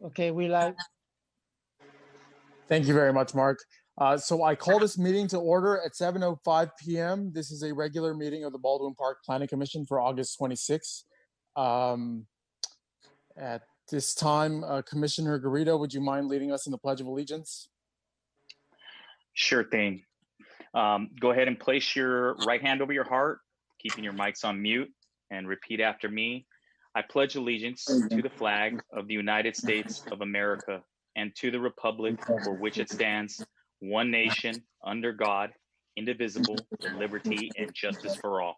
Okay, we like. Thank you very much, Mark. So I call this meeting to order at 7:05 p.m. This is a regular meeting of the Baldwin Park Planning Commission for August 26th. At this time, Commissioner Garrido, would you mind leading us in the Pledge of Allegiance? Sure thing. Go ahead and place your right hand over your heart, keeping your mics on mute, and repeat after me. I pledge allegiance to the flag of the United States of America and to the republic for which it stands, one nation, under God, indivisible, with liberty and justice for all.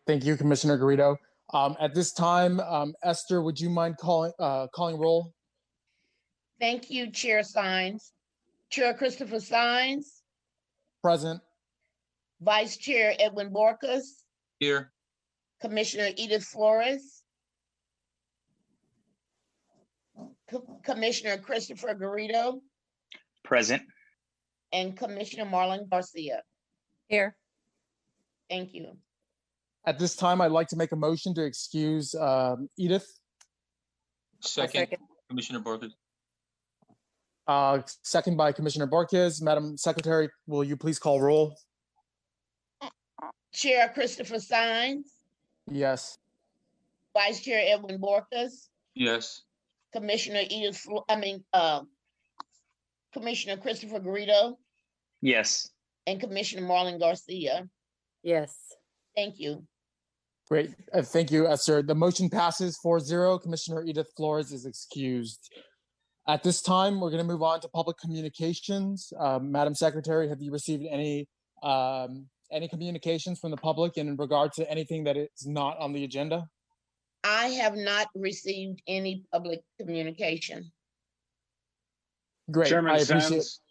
Thank you, Commissioner Garrido. At this time, Esther, would you mind calling roll? Thank you, Chair Sines. Chair Christopher Sines. Present. Vice Chair Edwin Borcas. Here. Commissioner Edith Flores. Commissioner Christopher Garrido. Present. And Commissioner Marlon Garcia. Here. Thank you. At this time, I'd like to make a motion to excuse Edith. Second. Commissioner Borges. Second by Commissioner Borges. Madam Secretary, will you please call roll? Chair Christopher Sines. Yes. Vice Chair Edwin Borcas. Yes. Commissioner Commissioner Christopher Garrido. Yes. And Commissioner Marlon Garcia. Yes. Thank you. Great. Thank you, Esther. The motion passes 4-0. Commissioner Edith Flores is excused. At this time, we're going to move on to public communications. Madam Secretary, have you received any communications from the public in regard to anything that is not on the agenda? I have not received any public communication. Great. Chairman I appreciate Sands.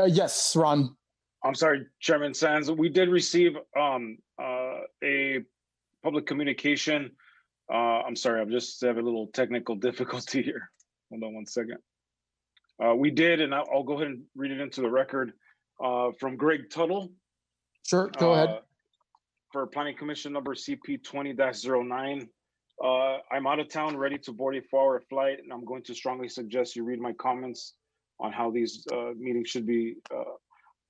Yes, Ron. I'm sorry, Chairman Sands. We did receive a public communication. I'm sorry, I'm just have a little technical difficulty here. Hold on one second. We did, and I'll go ahead and read it into the record from Greg Tuttle. Sure, go ahead. For Planning Commission number CP 20-09. I'm out of town, ready to board a 4-hour flight, and I'm going to strongly suggest you read my comments on how these meetings should be,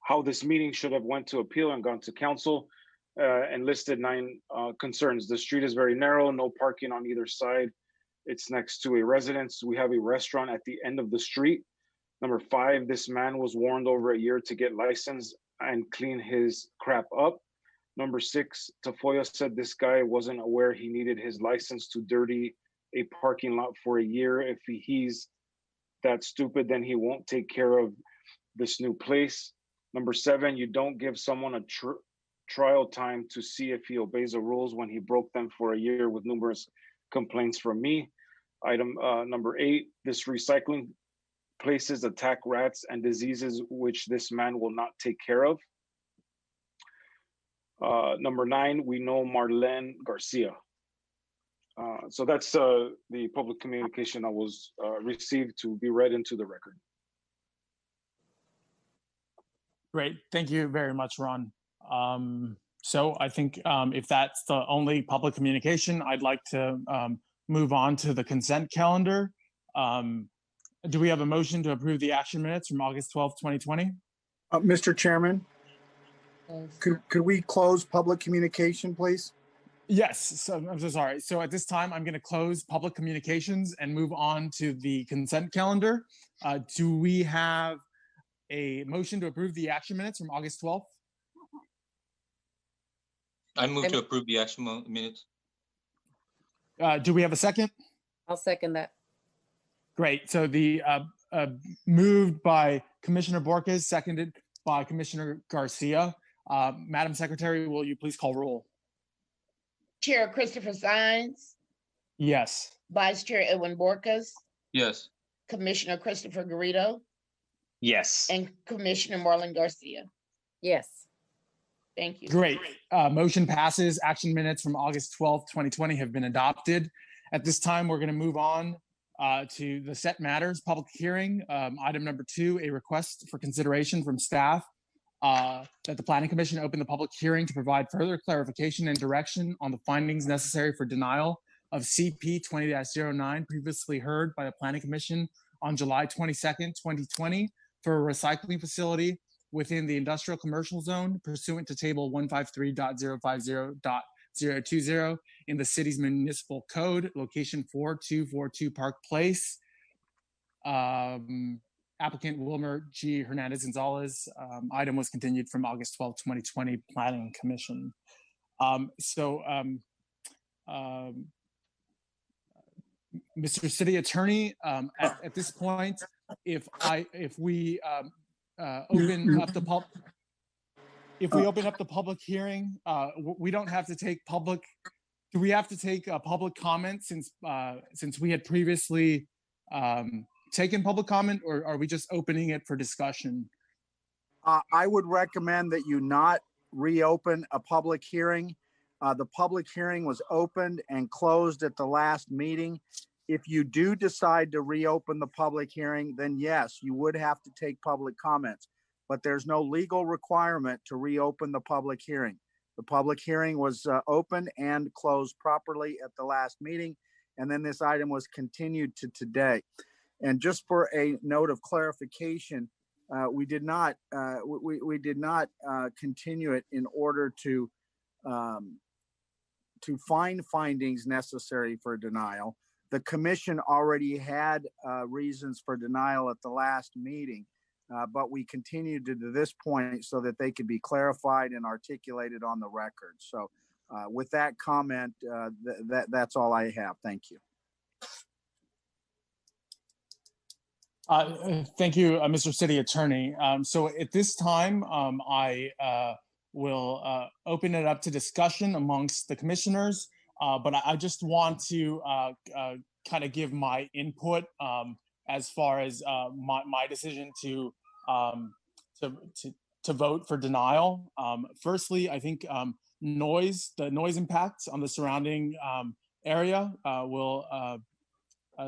how this meeting should have went to appeal and gone to council, and listed 9 concerns. The street is very narrow, no parking on either side. It's next to a residence. We have a restaurant at the end of the street. Number 5, this man was warned over a year to get licensed and clean his crap up. Number 6, Tafoya said this guy wasn't aware he needed his license to dirty a parking lot for a year. If he's that stupid, then he won't take care of this new place. Number 7, you don't give someone a trial time to see if he obeys the rules when he broke them for a year with numerous complaints from me. Item number 8, this recycling places attack rats and diseases which this man will not take care of. Number 9, we know Marlene Garcia. So that's the public communication that was received to be read into the record. Great. Thank you very much, Ron. So I think if that's the only public communication, I'd like to move on to the consent calendar. Do we have a motion to approve the action minutes from August 12th, 2020? Mr. Chairman, could we close public communication, please? Yes, so I'm so sorry. So at this time, I'm going to close public communications and move on to the consent calendar. Do we have a motion to approve the action minutes from August 12th? I move to approve the action minutes. Do we have a second? I'll second that. Great. So the moved by Commissioner Borges, seconded by Commissioner Garcia. Madam Secretary, will you please call roll? Chair Christopher Sines. Yes. Vice Chair Edwin Borcas. Yes. Commissioner Christopher Garrido Yes. and Commissioner Marlon Garcia. Yes. Thank you. Great. Motion passes. Action minutes from August 12th, 2020 have been adopted. At this time, we're going to move on to the set matters public hearing. Item number 2, a request for consideration from staff that the Planning Commission open the public hearing to provide further clarification and direction on the findings necessary for denial of CP 20-09 previously heard by the Planning Commission on July 22nd, 2020 for a recycling facility within the industrial commercial zone pursuant to table 153.050.020 in the city's municipal code, location 4242 Park Place. Applicant Wilmer G. Hernandez Gonzalez. Item was continued from August 12, 2020 Planning Commission. Mr. City Attorney, at this point, if we open up the public hearing, we don't have to take public. Do we have to take public comment since we had previously taken public comment, or are we just opening it for discussion? I would recommend that you not reopen a public hearing. The public hearing was opened and closed at the last meeting. If you do decide to reopen the public hearing, then yes, you would have to take public comments, but there's no legal requirement to reopen the public hearing. The public hearing was opened and closed properly at the last meeting, and then this item was continued to today. And just for a note of clarification, we did not continue it in order to find findings necessary for denial. The commission already had reasons for denial at the last meeting, but we continued to this point so that they could be clarified and articulated on the record. So with that comment, that's all I have. Thank you. Thank you, Mr. City Attorney. So at this time, I will open it up to discussion amongst the commissioners, but I just want to kind of give my input as far as my decision to vote for denial. Firstly, I think the noise impact on the surrounding area will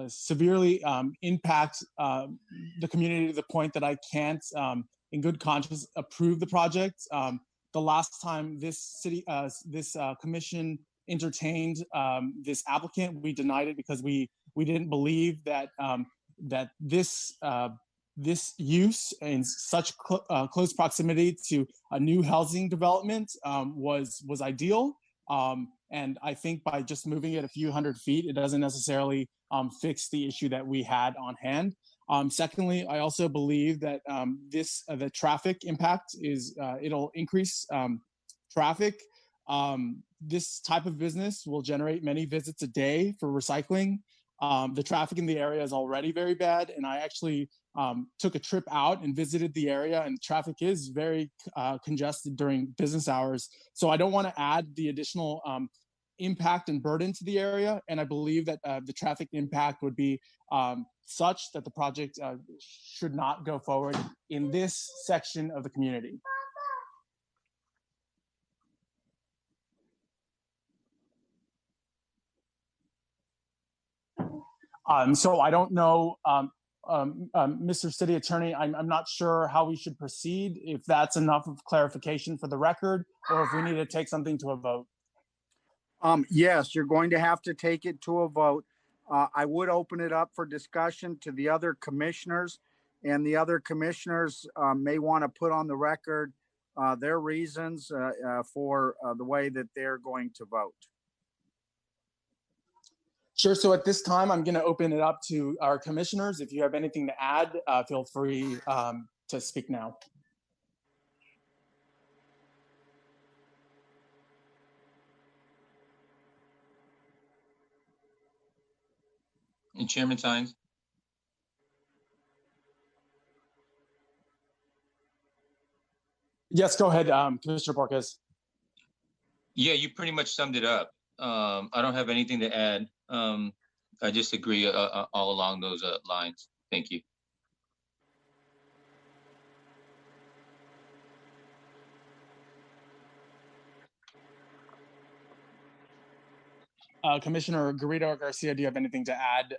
severely impact the community to the point that I can't, in good conscience, approve the project. The last time this commission entertained this applicant, we denied it because we didn't believe that that this use in such close proximity to a new housing development was ideal. And I think by just moving it a few hundred feet, it doesn't necessarily fix the issue that we had on hand. Secondly, I also believe that the traffic impact is it'll increase traffic. This type of business will generate many visits a day for recycling. The traffic in the area is already very bad, and I actually took a trip out and visited the area, and traffic is very congested during business hours. So I don't want to add the additional impact and burden to the area, and I believe that the traffic impact would be such that the project should not go forward in this section of the community. So I don't know, Mr. City Attorney, I'm not sure how we should proceed, if that's enough of clarification for the record, or if we need to take something to a vote. Yes, you're going to have to take it to a vote. I would open it up for discussion to the other commissioners, and the other commissioners may want to put on the record their reasons for the way that they're going to vote. Sure. So at this time, I'm going to open it up to our commissioners. If you have anything to add, feel free to speak now. And Chairman Sines? Yes, go ahead, Commissioner Borges. Yeah, you pretty much summed it up. I don't have anything to add. I just agree all along those lines. Thank you. Commissioner Garrido or Garcia, do you have anything to add?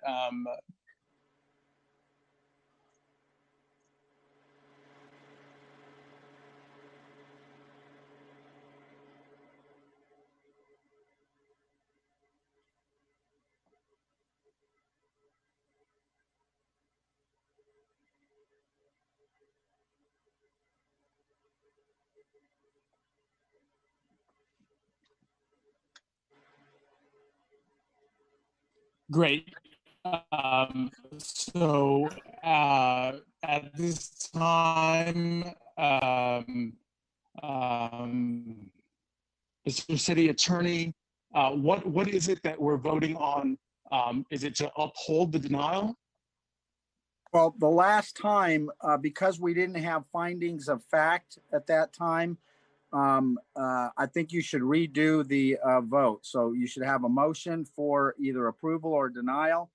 Great. So at this time, Mr. City Attorney, what is it that we're voting on? Is it to uphold the denial? Well, the last time, because we didn't have findings of fact at that time, I think you should redo the vote. So you should have a motion for either approval or denial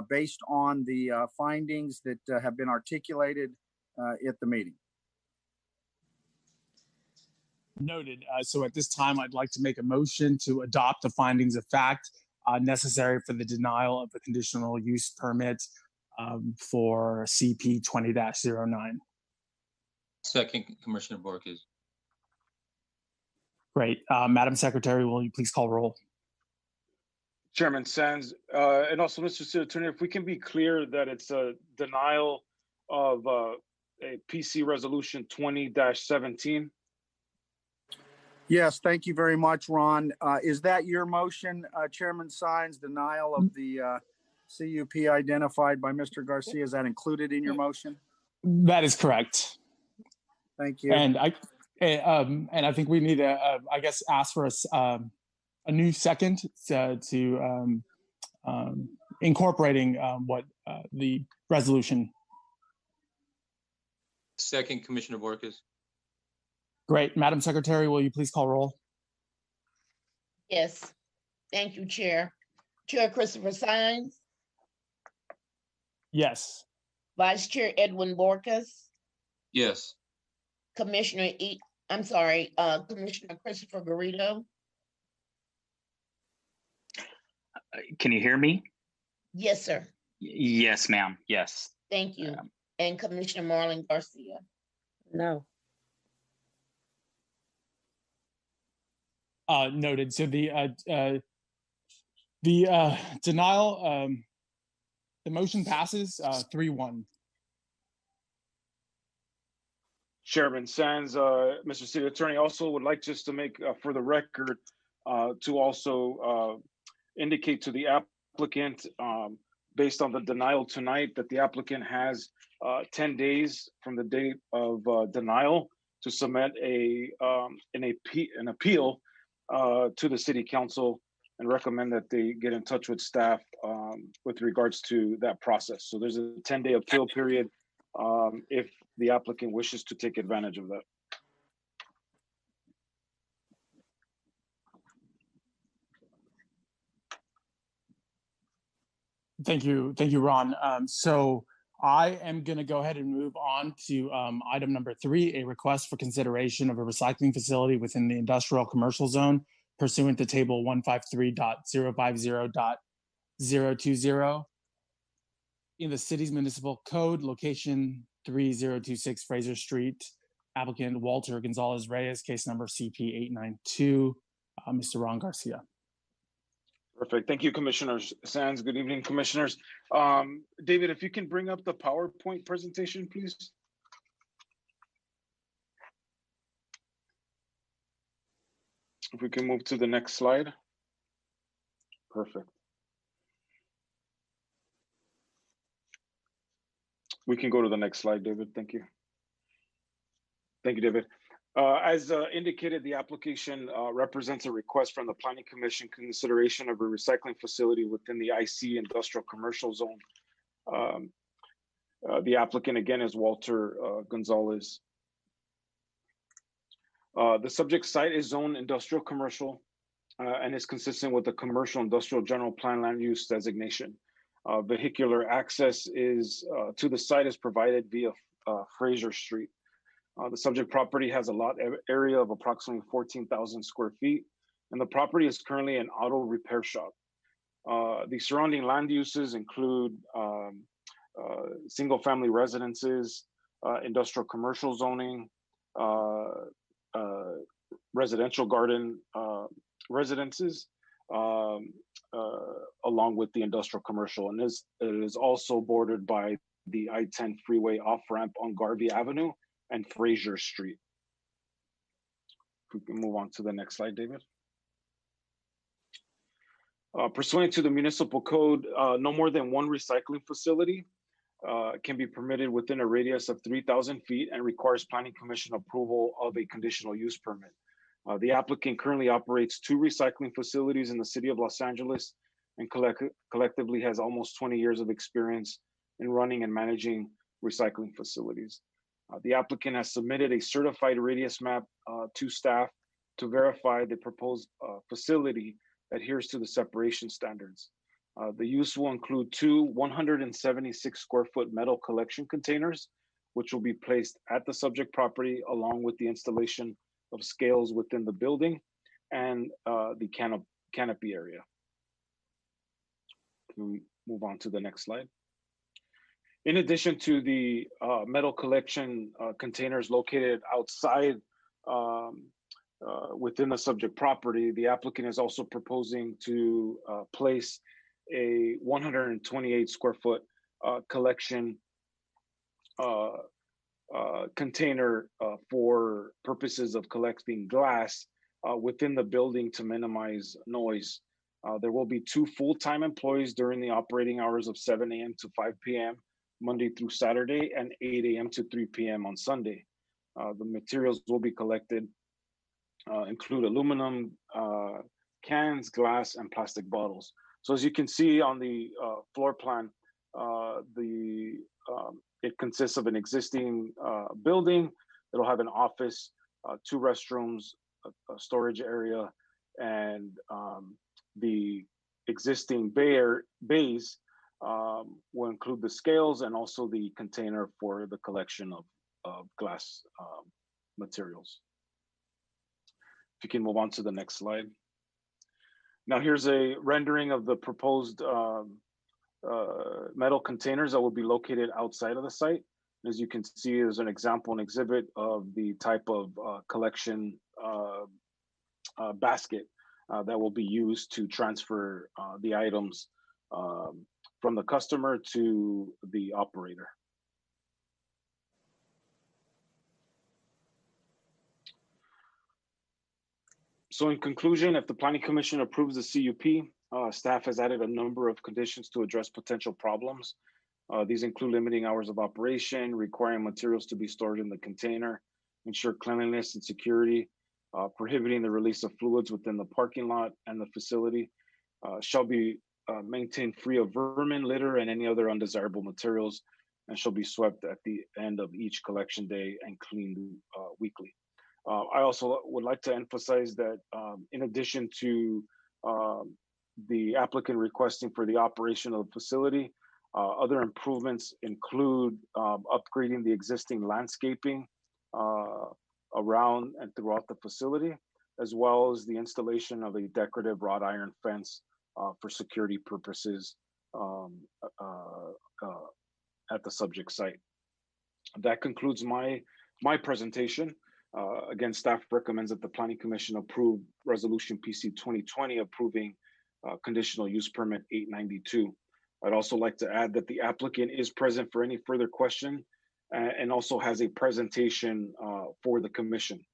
based on the findings that have been articulated at the meeting. Noted. So at this time, I'd like to make a motion to adopt the findings of fact necessary for the denial of the conditional use permit for CP 20-09. Second, Commissioner Borges. Great. Madam Secretary, will you please call roll? Chairman Sands, and also Mr. City Attorney, if we can be clear that it's a denial of a PC Resolution 20-17. Yes, thank you very much, Ron. Is that your motion, Chairman Sines, denial of the CUP identified by Mr. Garcia? Is that included in your motion? That is correct. Thank you. And I think we need to, I guess, ask for a new second to incorporating what the resolution. Second, Commissioner Borges. Great. Madam Secretary, will you please call roll? Yes. Thank you, Chair. Chair Christopher Sines, Yes. Vice Chair Edwin Borges, Yes. Commissioner Christopher Garrido. Can you hear me? Yes, sir. Yes, ma'am. Yes. Thank you. And Commissioner Marlon Garcia. No. Noted. So the denial, the motion passes 3-1. Chairman Sands, Mr. City Attorney, also would like just to make for the record to also indicate to the applicant based on the denial tonight that the applicant has 10 days from the date of denial to submit an appeal to the City Council and recommend that they get in touch with staff with regards to that process. So there's a 10-day appeal period if the applicant wishes to take advantage of that. Thank you, Ron. So I am going to go ahead and move on to item number 3, a request for consideration of a recycling facility within the industrial commercial zone pursuant to table 153.050.020 in the city's municipal code, location 3026 Fraser Street, applicant Walter Gonzalez Reyes, case number CP 892, Mr. Ron Garcia. Perfect. Thank you, Commissioner Sands. Good evening, Commissioners. David, if you can bring up the PowerPoint presentation, please. If we can move to the next slide. Perfect. We can go to the next slide, David. Thank you. Thank you, David. As indicated, the application represents a request from the Planning Commission consideration of a recycling facility within the IC Industrial Commercial Zone. The applicant again is Walter Gonzalez. The subject site is zoned industrial commercial and is consistent with the commercial industrial general plan land use designation. Vehicular access is to the site is provided via Fraser Street. The subject property has a lot area of approximately 14,000 square feet, and the property is currently an auto repair shop. The surrounding land uses include single-family residences, industrial commercial zoning, residential garden residences, along with the industrial commercial. And it is also bordered by the I-10 freeway off-ramp on Garvey Avenue and Fraser Street. If we can move on to the next slide, David. Pursuant to the municipal code, no more than one recycling facility can be permitted within a radius of 3,000 feet and requires planning commission approval of a conditional use permit. The applicant currently operates 2 recycling facilities in the city of Los Angeles and collectively has almost 20 years of experience in running and managing recycling facilities. The applicant has submitted a certified radius map to staff to verify the proposed facility adheres to the separation standards. The use will include 2 176 square foot metal collection containers, which will be placed at the subject property along with the installation of scales within the building and the canopy area. Can we move on to the next slide? In addition to the metal collection containers located outside within the subject property, the applicant is also proposing to place a 128 square foot collection container for purposes of collecting glass within the building to minimize noise. There will be 2 full-time employees during the operating hours of 7 a.m. to 5 p.m. Monday through Saturday and 8 a.m. to 3 p.m. on Sunday. The materials will be collected include aluminum cans, glass, and plastic bottles. So as you can see on the floor plan, it consists of an existing building. It'll have an office, 2 restrooms, a storage area, and the existing bays will include the scales and also the container for the collection of glass materials. If you can move on to the next slide. Now here's a rendering of the proposed metal containers that will be located outside of the site. As you can see, there's an example and exhibit of the type of collection basket that will be used to transfer the items from the customer to the operator. So in conclusion, if the Planning Commission approves the CUP, staff has added a number of conditions to address potential problems. These include limiting hours of operation, requiring materials to be stored in the container, ensure cleanliness and security, prohibiting the release of fluids within the parking lot and the facility, shall be maintained free of vermin, litter, and any other undesirable materials, and shall be swept at the end of each collection day and cleaned weekly. I also would like to emphasize that in addition to the applicant requesting for the operation of the facility, other improvements include upgrading the existing landscaping around and throughout the facility, as well as the installation of a decorative wrought iron fence for security purposes at the subject site. That concludes my presentation. Again, staff recommends that the Planning Commission approve Resolution PC 2020 approving conditional use permit 892. I'd also like to add that the applicant is present for any further question and also has a presentation for the commission.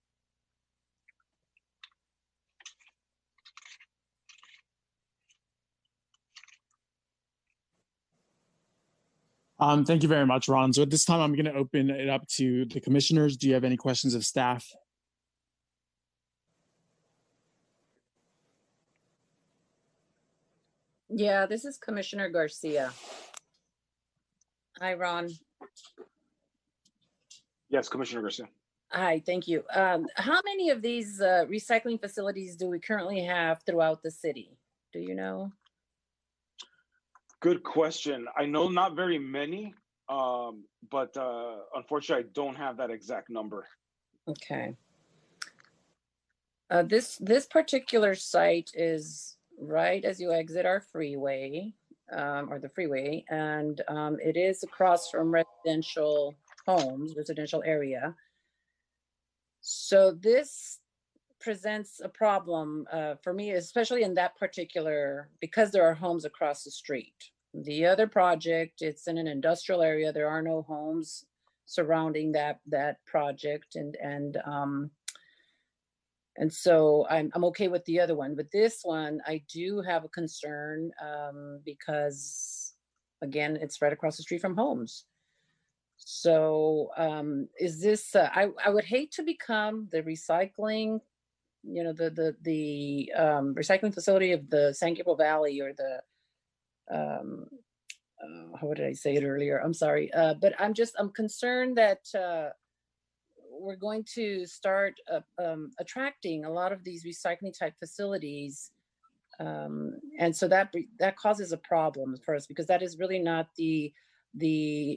Thank you very much, Ron. So at this time, I'm going to open it up to the commissioners. Do you have any questions of staff? Yeah, this is Commissioner Garcia. Hi, Ron. Yes, Commissioner Garcia. Hi, thank you. How many of these recycling facilities do we currently have throughout the city? Do you know? Good question. I know not very many, but unfortunately, I don't have that exact number. Okay. This particular site is right as you exit our freeway, or the freeway, and it is across from residential homes, residential area. So this presents a problem for me, especially in that particular, because there are homes across the street. The other project, it's in an industrial area. There are no homes surrounding that project, and so I'm okay with the other one, but this one I do have a concern because, again, it's right across the street from homes. So is this? I would hate to become the recycling, the recycling facility of the San Gabriel Valley, or the how did I say it earlier? I'm sorry, but I'm concerned that we're going to start attracting a lot of these recycling type facilities. And so that causes a problem for us, because that is really not the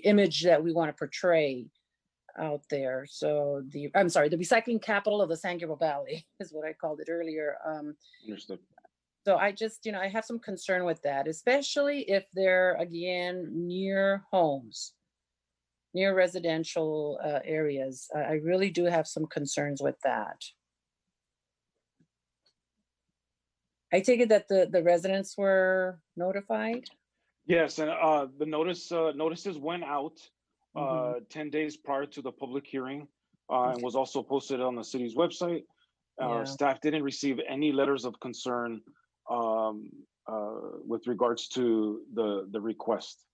image that we want to portray out there. So I'm sorry, the recycling capital of the San Gabriel Valley is what I called it earlier. Understood. So I just, I have some concern with that, especially if they're, again, near homes, near residential areas. I really do have some concerns with that. I take it that the residents were notified? Yes, and the notices went out 10 days prior to the public hearing, and was also posted on the city's website. Yeah. Staff didn't receive any letters of concern with regards to the request.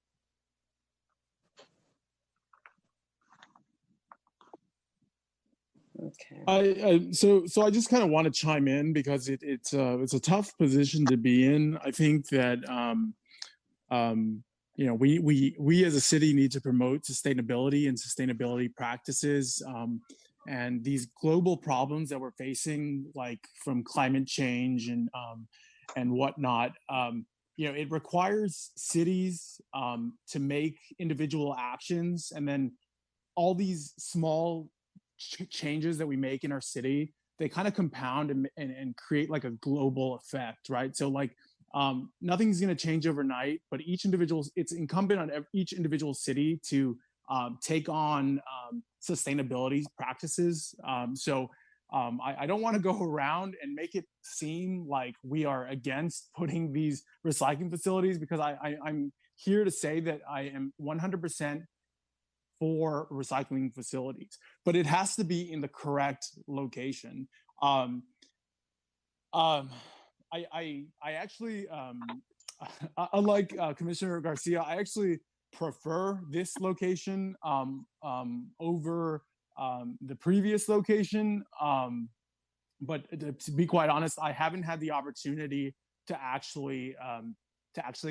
Okay. So I just kind of want to chime in, because it's a tough position to be in. I think that we as a city need to promote sustainability and sustainability practices, and these global problems that we're facing, like from climate change and whatnot. It requires cities to make individual actions, and then all these small changes that we make in our city, they kind of compound and create like a global effect, right? So like nothing's going to change overnight, but it's incumbent on each individual city to take on sustainability practices. I don't want to go around and make it seem like we are against putting these recycling facilities, because I'm here to say that I am 100% for recycling facilities, but it has to be in the correct location. I actually, unlike Commissioner Garcia, I actually prefer this location over the previous location. But to be quite honest, I haven't had the opportunity to actually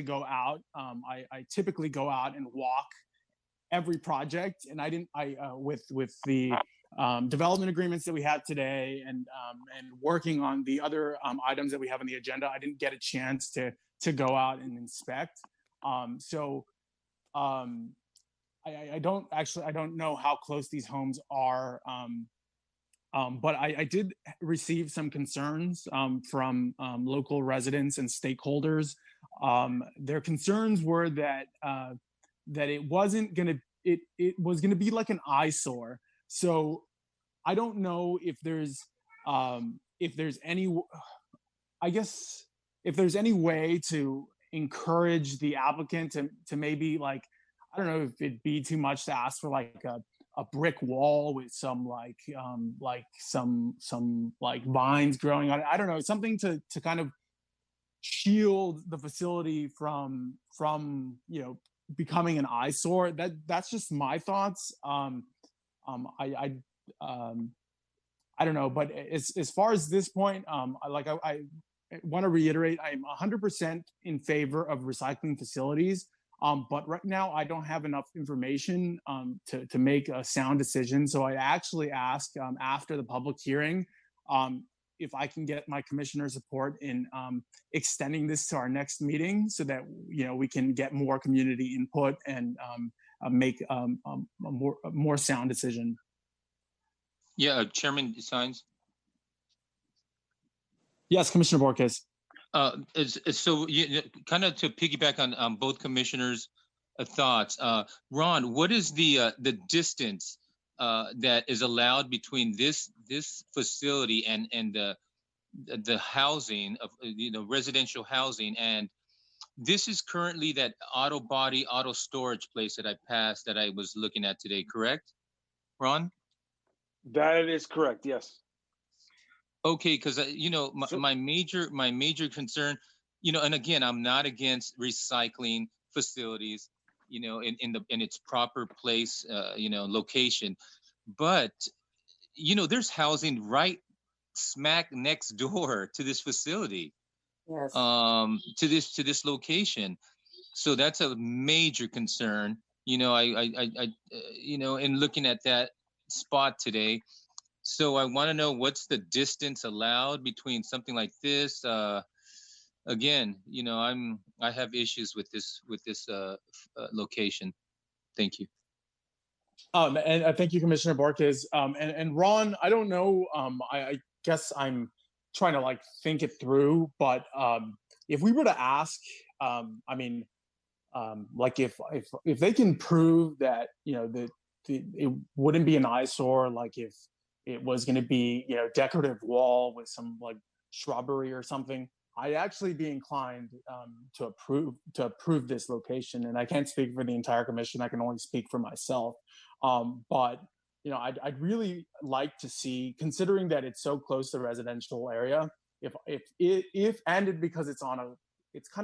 go out. I typically go out and walk every project, and with the development agreements that we have today, and working on the other items that we have on the agenda, I didn't get a chance to go out and inspect. I don't know how close these homes are, but I did receive some concerns from local residents and stakeholders. Their concerns were that it wasn't gonna it was gonna be like an eyesore. So I don't know if there's any, I guess, if there's any way to encourage the applicant to maybe, like, I don't know if it'd be too much to ask for like a brick wall with some some vines growing on it. I don't know, something to kind of shield the facility from becoming an eyesore. That's just my thoughts. I don't know, but as far as this point, I want to reiterate, I'm 100% in favor of recycling facilities. But right now I don't have enough information to make a sound decision. So I actually asked after the public hearing, if I can get my commissioner support in extending this to our next meeting so that, you know, we can get more community input and make a more sound decision. Yeah, Chairman Sines. Yes, Commissioner Borges. So kind of to piggyback on both commissioners' thoughts, Ron, what is the distance that is allowed between this facility and the housing of residential housing? And this is currently that auto storage place that I passed that I was looking at today, correct, Ron? That is correct, yes. Okay, because So- my major concern, and again, I'm not against recycling facilities, in its proper place, location, but there's housing right smack next door to this facility, Yes. to this location, so that's a major concern. In looking at that spot today. So I want to know what's the distance allowed between something like this. Again, I have issues with this location. Thank you. And thank you, Commissioner Borges. And Ron, I don't know. I guess I'm trying to like think it through, but if we were to ask, like if they can prove that it wouldn't be an eyesore, like if it was going to be decorative wall with some like shrubbery or something, I'd actually be inclined to approve this location. And I can't speak for the entire commission; I can only speak for myself. But I'd really like to see, considering that it's so close to the residential area, if because it's kind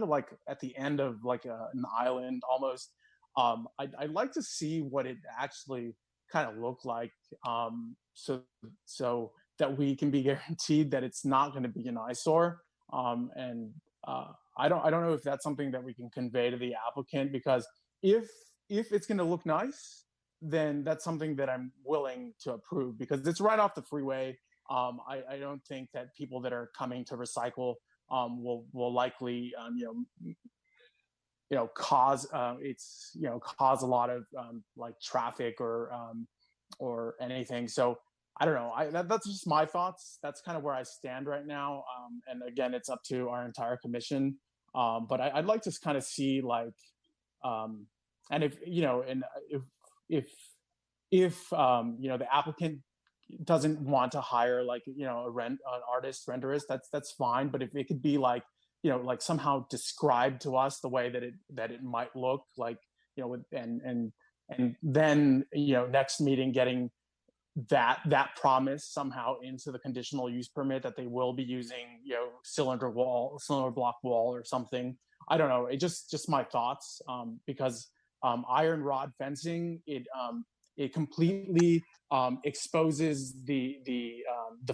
of like at the end of like an island almost. I'd like to see what it actually kind of look like, so that we can be guaranteed that it's not going to be an eyesore. I don't know if that's something that we can convey to the applicant, because if it's going to look nice, then that's something that I'm willing to approve, because it's right off the freeway. I don't think that people that are coming to recycle will likely cause cause a lot of like traffic or anything. So I don't know. That's just my thoughts. That's kind of where I stand right now. And again, it's up to our entire commission. But I'd like to kind of see like, and if the applicant doesn't want to hire like an artist renderist, that's fine. But if it could be like like somehow described to us the way that it might look like, and then next meeting getting that promise somehow into the conditional use permit that they will be using cylinder block wall or something. I don't know. It just my thoughts, because iron rod fencing, it completely exposes the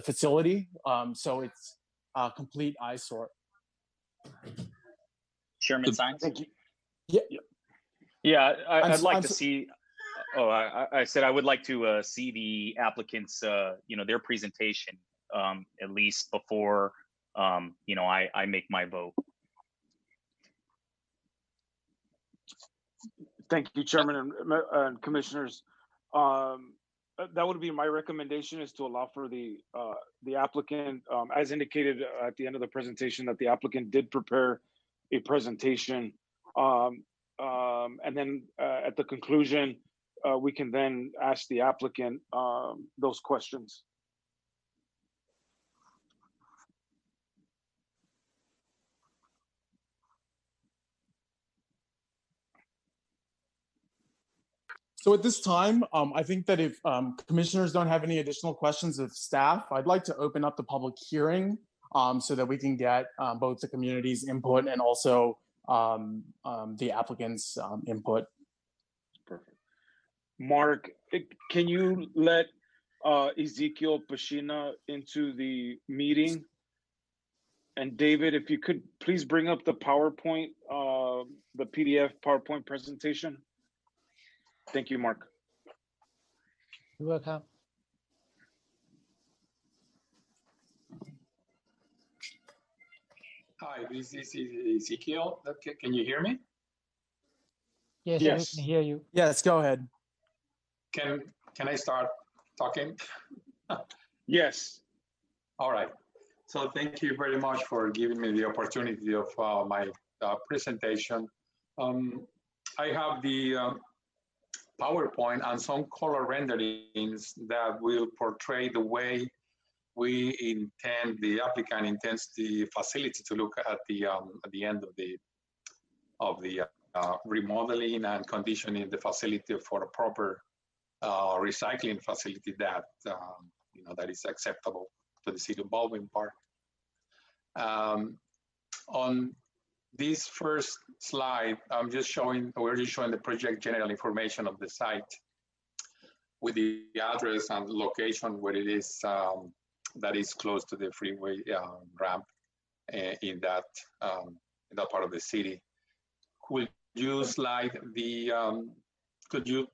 facility, so it's a complete eyesore. Chairman Sines? Thank you. Yeah, I'd like I'm to so- see. Oh, I said I would like to see the applicants, their presentation, at least before, I make my vote. Thank you, Chairman and Commissioners. That would be my recommendation, is to allow for the applicant, as indicated at the end of the presentation, that the applicant did prepare a presentation. And then at the conclusion, we can then ask the applicant those questions. So at this time, I think that if commissioners don't have any additional questions of staff, I'd like to open up the public hearing so that we can get both the community's input and also the applicant's input. Perfect. Mark, can you let Ezekiel Pashina into the meeting? And David, if you could please bring up the PowerPoint, the PDF PowerPoint presentation. Thank you, Mark. You're welcome. Hi, this is Ezekiel. Okay, can you hear me? Yes, we Yes. can hear you. Yes, go ahead. Can I start talking? Yes. All right. So thank you very much for giving me the opportunity of my presentation. I have the PowerPoint and some color renderings that will portray the way the applicant intends the facility to look at the end of the remodeling and conditioning the facility for a proper recycling facility that that is acceptable to the city of Baldwin Park. On this first slide, we're just showing the project general information of the site with the address and location where it is that is close to the freeway ramp in that part of the city. Could you could you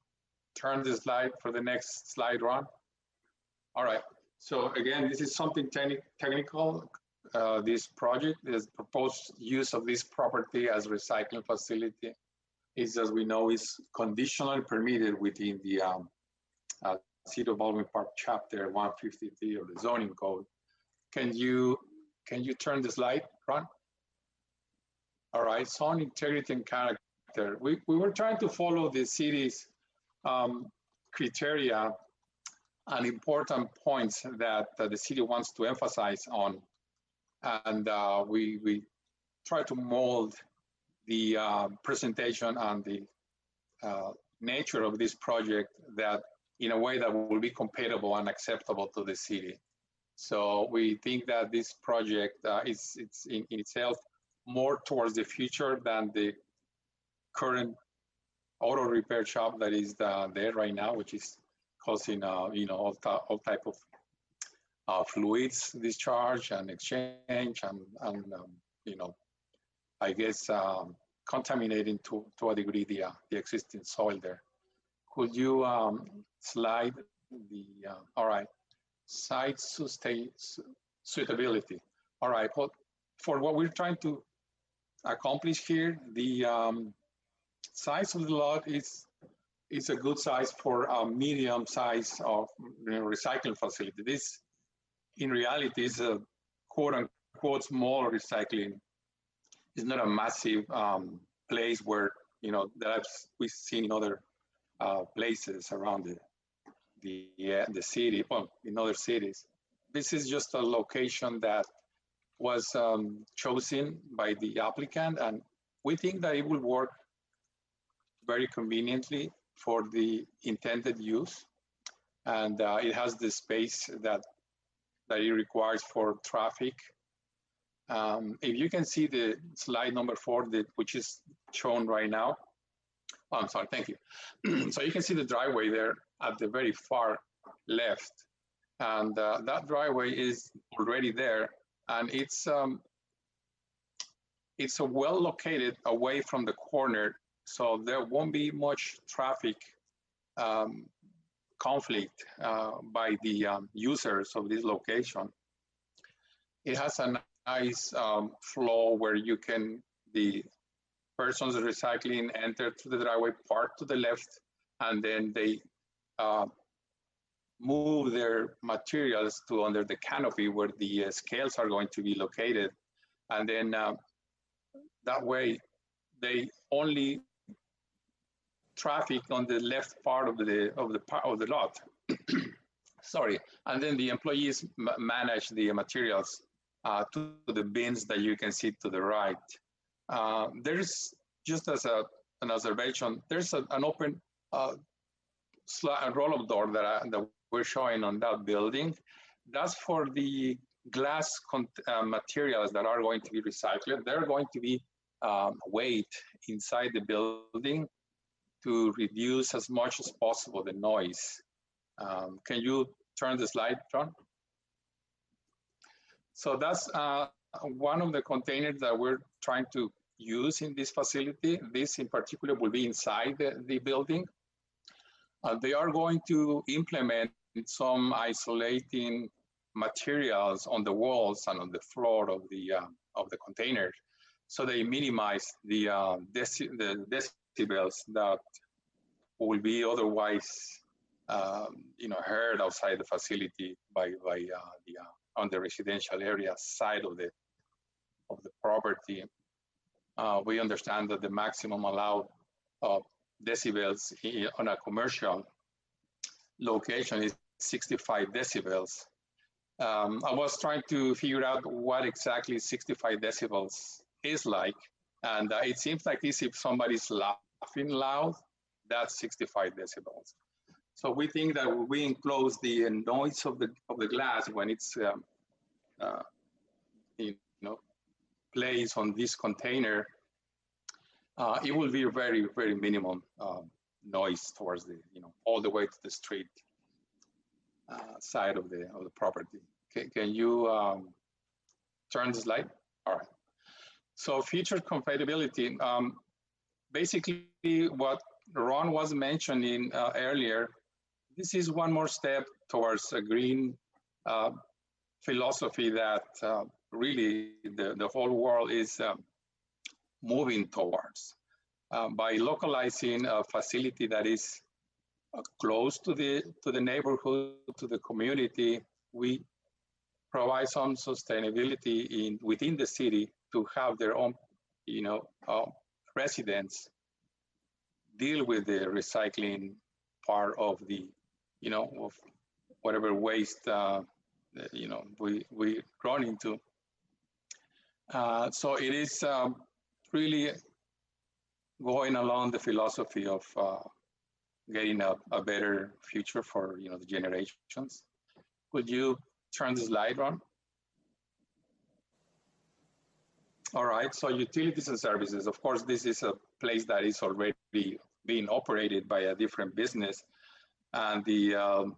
turn the slide for the next slide, Ron? All right. So again, this is something technical. This project is proposed use of this property as recycling facility is, as we know, is conditionally permitted within the City of Baldwin Park Chapter 153 of the zoning code. Can you turn the slide, Ron? All right, zone integrity and character. We were trying to follow the city's criteria and important points that the city wants to emphasize on. And we try to mold the presentation and the nature of this project that in a way that will be compatible and acceptable to the city. So we think that this project it's in itself more towards the future than the current auto repair shop that is there right now, which is causing all type of fluids discharge and exchange and I guess contaminating to a degree the existing soil there. Could you slide the all right, site suitability. All right, but for what we're trying to accomplish here, the size of the lot is a good size for a medium size of recycling facility. This in reality is a quote unquote small recycling. It's not a massive place where that we've seen in other places around the city, well, in other cities. This is just a location that was chosen by the applicant, and we think that it will work very conveniently for the intended use, and it has the space that it requires for traffic. If you can see the slide number 4, which is shown right now. Oh, I'm sorry, thank you. So you can see the driveway there at the very far left. And that driveway is already there. And it's well located away from the corner. So there won't be much traffic conflict by the users of this location. It has a nice flow where the persons recycling enter to the driveway, park to the left, and then they move their materials to under the canopy where the scales are going to be located. And then that way, they only traffic on the left part of the lot. Sorry, and then the employees manage the materials to the bins that you can see to the right. There's, just as an observation, there's an open roll-up door that we're showing on that building. That's for the glass materials that are going to be recycled. They're going to be weighed inside the building to reduce as much as possible the noise. Can you turn the slide, John? So that's one of the containers that we're trying to use in this facility. This in particular will be inside the building. They are going to implement some isolating materials on the walls and on the floor of the of the container, so they minimize the decibels that will be otherwise heard outside the facility by on the residential area side of the property. We understand that the maximum allowed decibels on a commercial location is 65 decibels. I was trying to figure out what exactly 65 decibels is like, and it seems like this, if somebody's laughing loud, that's 65 decibels. So we think that when we enclose the noise of the glass when it's placed on this container, it will be very, very minimum noise towards the all the way to the street side of the property. Can you turn the slide? All right. So feature compatibility. Basically, what Ron was mentioning earlier, this is one more step towards a green philosophy that really the whole world is moving towards. By localizing a facility that is close to the neighborhood, to the community, we provide some sustainability within the city to have their own, residents deal with the recycling part of the, of whatever waste, we run into. So it is really going along the philosophy of getting a better future for the generations. Could you turn the slide on? All right, so utilities and services. Of course, this is a place that is already being operated by a different business, and the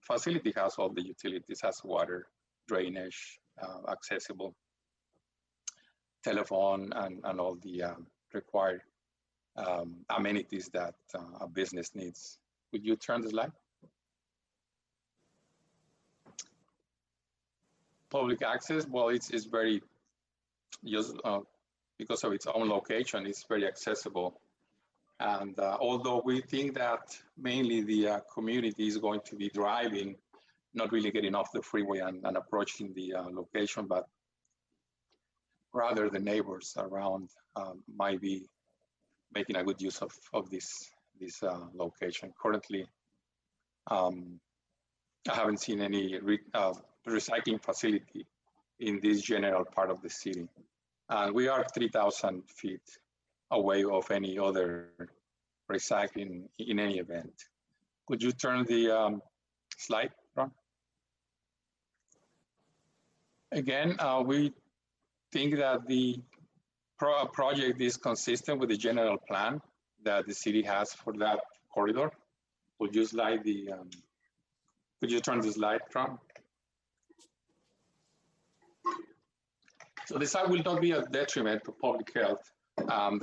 facility has all the utilities, has water, drainage, accessible telephone, and all the required amenities that a business needs. Would you turn the slide? Public access, well, it's very, just because of its own location, it's very accessible. And although we think that mainly the community is going to be driving, not really getting off the freeway and approaching the location, but rather the neighbors around might be making a good use of this location. Currently, I haven't seen any recycling facility in this general part of the city. And we are 3,000 feet away of any other recycling in any event. Could you turn the slide, Ron? Again, we think that the project is consistent with the general plan that the city has for that corridor. Would you slide the, could you turn the slide, Ron? So the site will not be a detriment to public health. And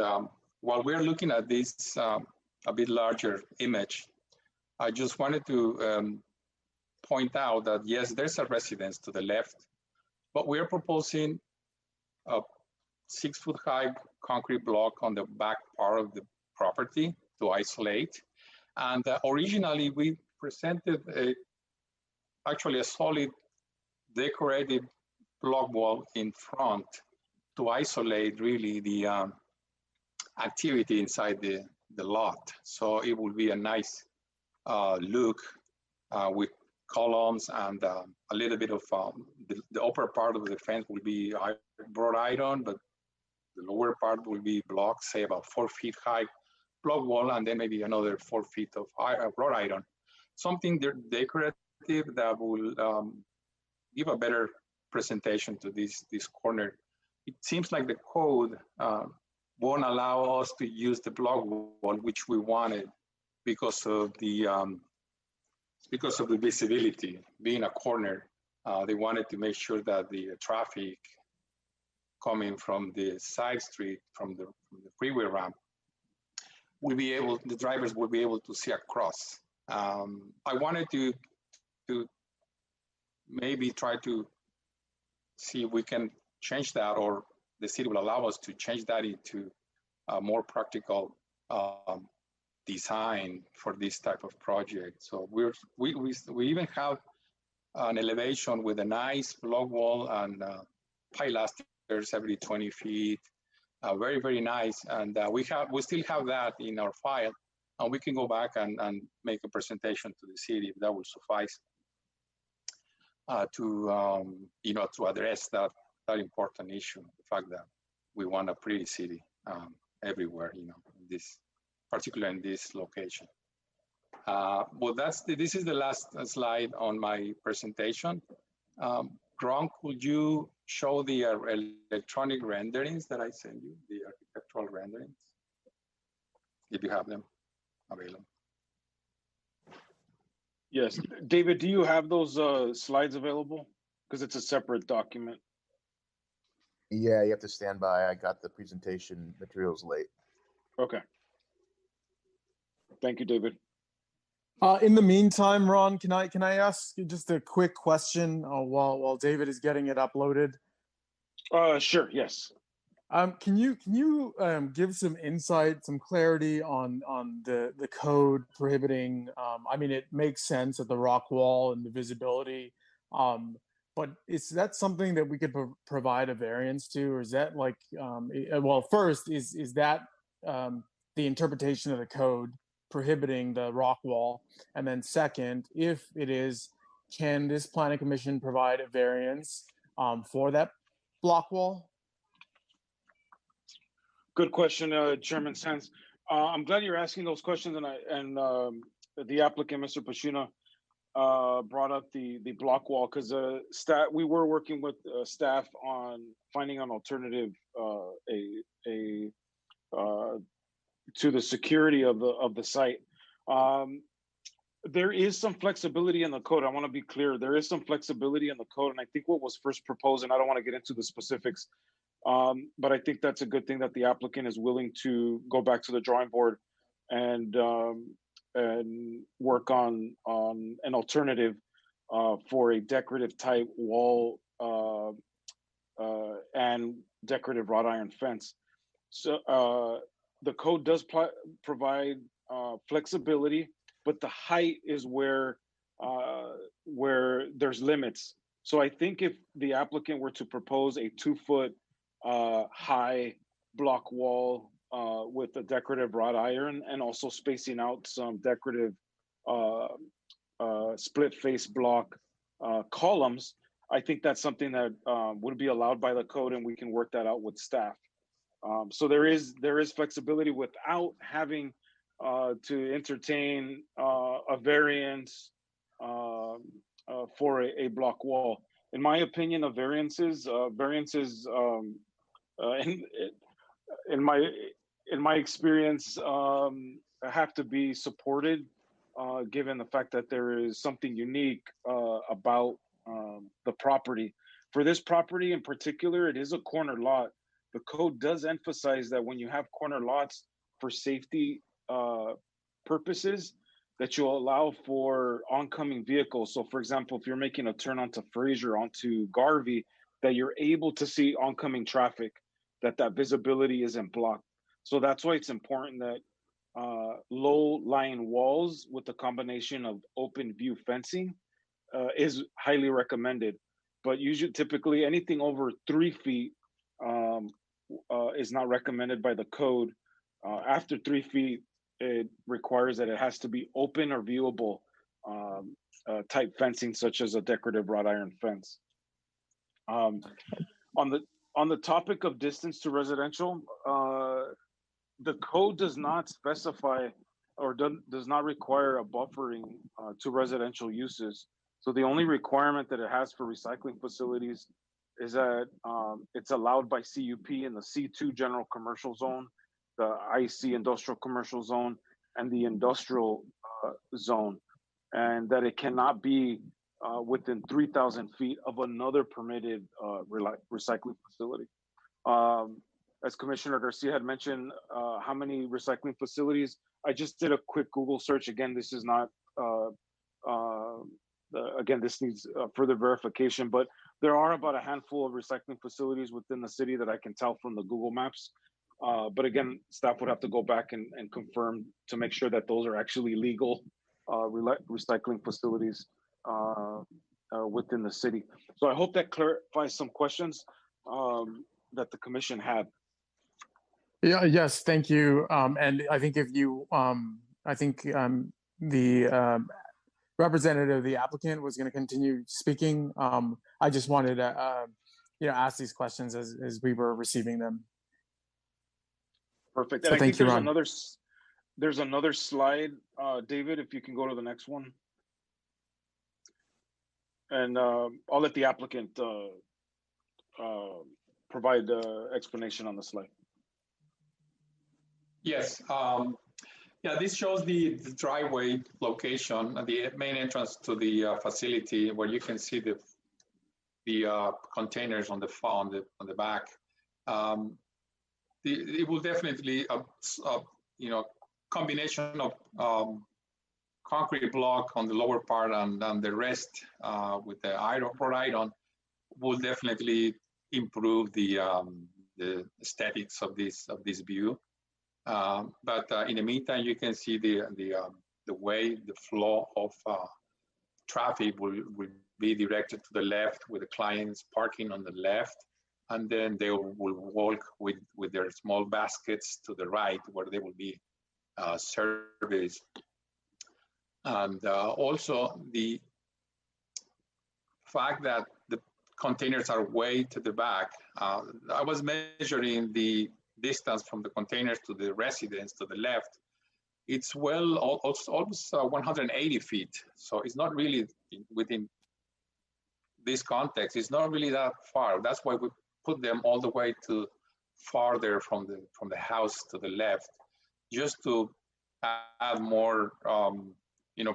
while we're looking at this a bit larger image, I just wanted to point out that yes, there's a residence to the left, but we're proposing a 6-foot high concrete block on the back part of the property to isolate. And originally we presented actually a solid decorated block wall in front to isolate really the activity inside the lot. So it will be a nice look with columns and a little bit of the upper part of the fence will be wrought iron, but the lower part will be blocks, say about 4 feet high block wall, and then maybe another 4 feet of wrought iron. Something decorative that will give a better presentation to this corner. It seems like the code won't allow us to use the block wall, which we wanted because of the visibility. Being a corner, they wanted to make sure that the traffic coming from the side street, from the freeway ramp, will be able, the drivers will be able to see across. I wanted to maybe try to see if we can change that, or the city will allow us to change that into a more practical design for this type of project. So we even have an elevation with a nice block wall and pilasters every 20 feet. Very, very nice. And we still have that in our file, and we can go back and make a presentation to the city if that will suffice to address that important issue, the fact that we want a pretty city everywhere, particularly in this location. Well, this is the last slide on my presentation. Ron, could you show the electronic renderings that I sent you, the architectural renderings, if you have them available? Yes, David, do you have those slides available? Because it's a separate document. Yeah, you have to stand by. I got the presentation materials late. Okay. Thank you, David. In the meantime, Ron, can I ask you just a quick question while David is getting it uploaded? Sure. Yes. Can you give some insight, some clarity on the code prohibiting? I mean, it makes sense at the rock wall and the visibility, but is that something that we could provide a variance to, or is that like? Well, first, is that the interpretation of the code prohibiting the rock wall, and then second, if it is, can this planning commission provide a variance for that block wall? Good question, Chairman Sands. I'm glad you're asking those questions, and the applicant, Mr. Pachuna, brought up the block wall, because we were working with staff on finding an alternative to the security of the site. There is some flexibility in the code. I want to be clear. There is some flexibility in the code, and I think what was first proposed, and I don't want to get into the specifics, but I think that's a good thing that the applicant is willing to go back to the drawing board and work on an alternative for a decorative type wall and decorative wrought iron fence. So the code does provide flexibility, but the height is where there's limits. So I think if the applicant were to propose a 2-foot high block wall with a decorative wrought iron, and also spacing out some decorative split face block columns, I think that's something that would be allowed by the code, and we can work that out with staff. So there is flexibility without having to entertain a variance for a block wall. In my opinion, of variances in my experience have to be supported, given the fact that there is something unique about the property. For this property in particular, it is a corner lot. The code does emphasize that when you have corner lots for safety purposes, that you'll allow for oncoming vehicles. So for example, if you're making a turn onto Fraser, onto Garvey, that you're able to see oncoming traffic, that visibility isn't blocked. So that's why it's important that low-lying walls with a combination of open view fencing is highly recommended. But usually, typically, anything over 3 feet is not recommended by the code. After 3 feet, it requires that it has to be open or viewable type fencing, such as a decorative wrought iron fence. On the topic of distance to residential, the code does not specify or does not require a buffering to residential uses. So the only requirement that it has for recycling facilities is that it's allowed by CUP in the C2 general commercial zone, the IC industrial commercial zone, and the industrial zone, and that it cannot be within 3,000 feet of another permitted recycling facility. As Commissioner Garcia had mentioned, how many recycling facilities? I just did a quick Google search. Again, this is not, again, this needs further verification, but There are about a handful of recycling facilities within the city that I can tell from the Google Maps. But again, staff would have to go back and confirm to make sure that those are actually legal recycling facilities within the city. So I hope that clarifies some questions that the commission had. Yeah, yes, thank you. And I think if you, I think the representative of the applicant was going to continue speaking. I just wanted to, ask these questions as we were receiving them. Perfect. So And I thank think you, there's another slide, David, if you can go to the next one. And I'll let the applicant provide explanation on the slide. Yes. Yeah, this shows the driveway location, the main entrance to the facility, where you can see the containers on the back. It will definitely combination of concrete block on the lower part and the rest with the wrought iron will definitely improve the aesthetics of this view. But in the meantime, you can see the way the flow of traffic will be directed to the left, with the clients parking on the left, and then they will walk with their small baskets to the right, where they will be serviced. And also the fact that the containers are way to the back. I was measuring the distance from the containers to the residence to the left. It's almost 180 feet. So it's not really within this context. It's not really that far. That's why we put them all the way to farther from the house to the left, just to add more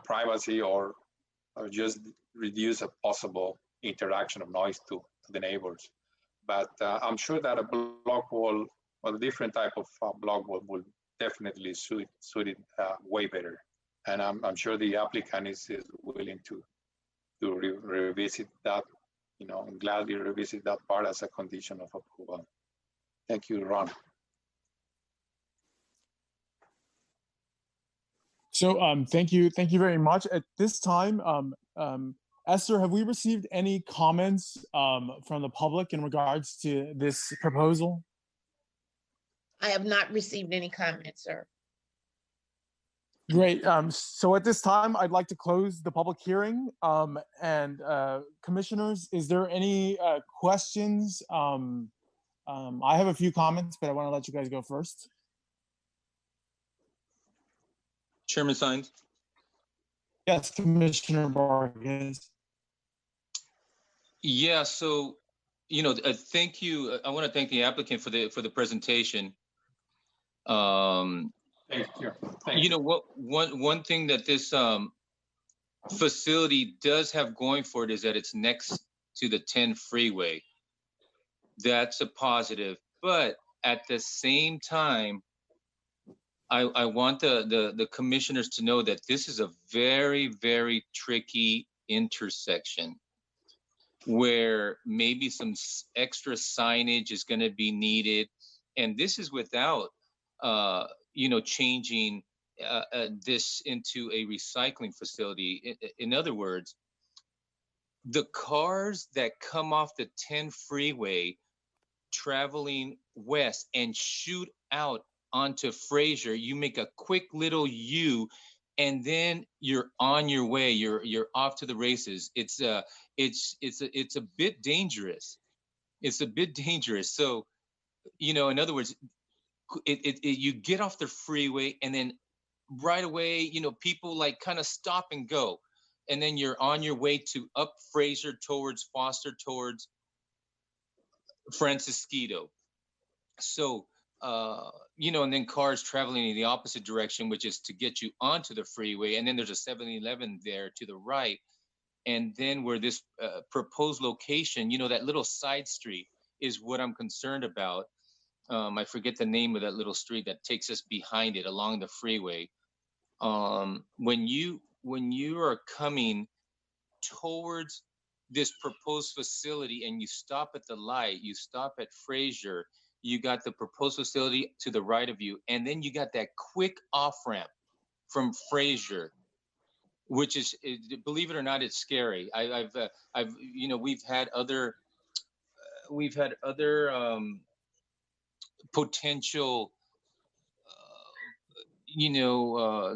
privacy or just reduce a possible interaction of noise to the neighbors. But I'm sure that a block wall or a different type of block wall will definitely suit it way better. And I'm sure the applicant is willing to revisit that, and gladly revisit that part as a condition of approval. Thank you, Ron. So thank you very much. At this time, Esther, have we received any comments from the public in regards to this proposal? I have not received any comments, sir. Great. So at this time, I'd like to close the public hearing. And commissioners, is there any questions? I have a few comments, but I want to let you guys go first. Chairman Sines. Yes, Commissioner Vargas. Yeah, so, thank you. I want to thank the applicant for the presentation. Thank you. One thing that this facility does have going for it is that it's next to the 10 freeway. That's a positive, but at the same time, I want the commissioners to know that this is a very, very tricky intersection where maybe some extra signage is going to be needed. And this is without, changing this into a recycling facility. In other words, the cars that come off the 10 freeway traveling west and shoot out onto Fraser, you make a quick little U, and then you're on your way. You're off to the races. It's a bit dangerous. It's a bit dangerous. So, in other words, you get off the freeway, and then right away, people like kind of stop and go, and then you're on your way to up Fraser towards Foster, towards Francisquito. So, and then cars traveling in the opposite direction, which is to get you onto the freeway. And then there's a 7-Eleven there to the right. And then where this proposed location, that little side street is what I'm concerned about. I forget the name of that little street that takes us behind it along the freeway. When you are coming towards this proposed facility and you stop at the light, you stop at Fraser, you got the proposed facility to the right of you, and then you got that quick off ramp from Fraser, which is, believe it or not, it's scary. I've, you know, we've had other potential, you know,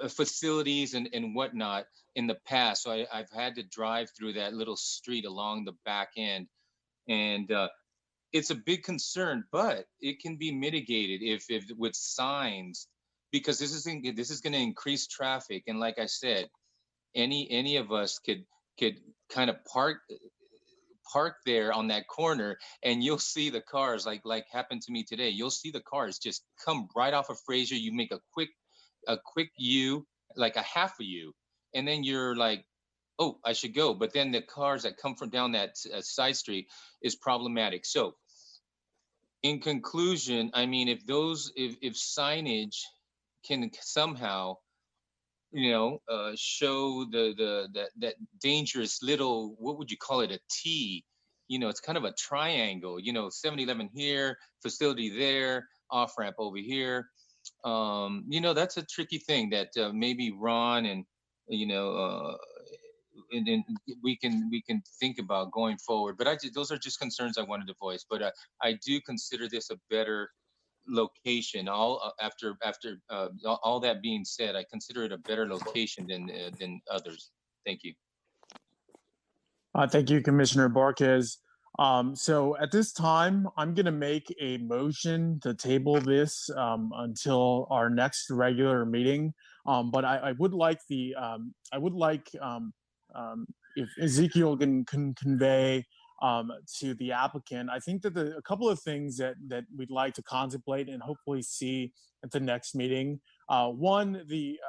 facilities and whatnot in the past. So I've had to drive through that little street along the back end, and it's a big concern, but it can be mitigated if with signs, because this is going to increase traffic. And like I said, any of us could kind of park there on that corner, and you'll see the cars like happened to me today. You'll see the cars just come right off of Fraser. You make a quick U, like a half a U, and then you're like, oh, I should go. But then the cars that come from down that side street is problematic. So in conclusion, I mean, if signage can somehow, you know, show that dangerous little, what would you call it, a T, you know, it's kind of a triangle, you know, 7-Eleven here, facility there, off ramp over here. You know, that's a tricky thing that maybe Ron and, you know, and we can think about going forward. But those are just concerns I wanted to voice. But I do consider this a better location. After all that being said, I consider it a better location than others. Thank you. Thank you, Commissioner Borges. So at this time, I'm going to make a motion to table this until our next regular meeting. But I would like if Ezekiel can convey to the applicant, I think that a couple of things that we'd like to contemplate and hopefully see at the next meeting. One, the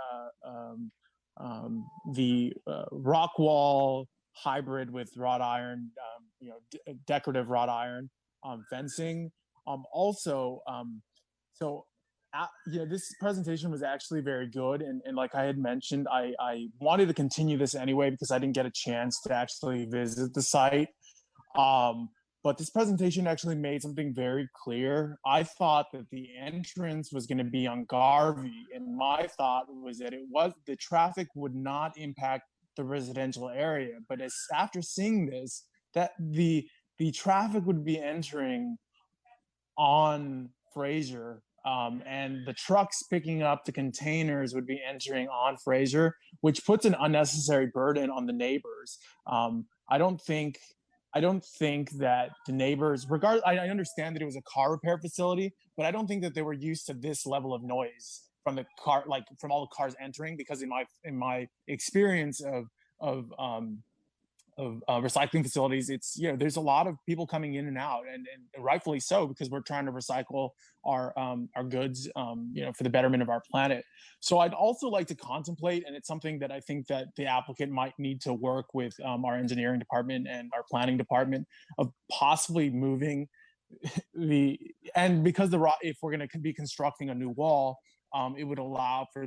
rock wall hybrid with wrought iron, you know, decorative wrought iron fencing. You know, this presentation was actually very good. And like I had mentioned, I wanted to continue this anyway because I didn't get a chance to actually visit the site. But this presentation actually made something very clear. I thought that the entrance was going to be on Garvey, and my thought was that the traffic would not impact the residential area. But after seeing this, that the traffic would be entering on Fraser, and the trucks picking up the containers would be entering on Fraser, which puts an unnecessary burden on the neighbors. I don't think that the neighbors, I understand that it was a car repair facility, but I don't think that they were used to this level of noise from the car, like from all the cars entering, because in my experience of recycling facilities, it's, you know, there's a lot of people coming in and out, and rightfully so, because we're trying to recycle our goods, you know, for the betterment of our planet. So I'd also like to contemplate, and it's something that I think that the applicant might need to work with our engineering department and our planning department, of possibly moving because if we're going to be constructing a new wall, it would allow for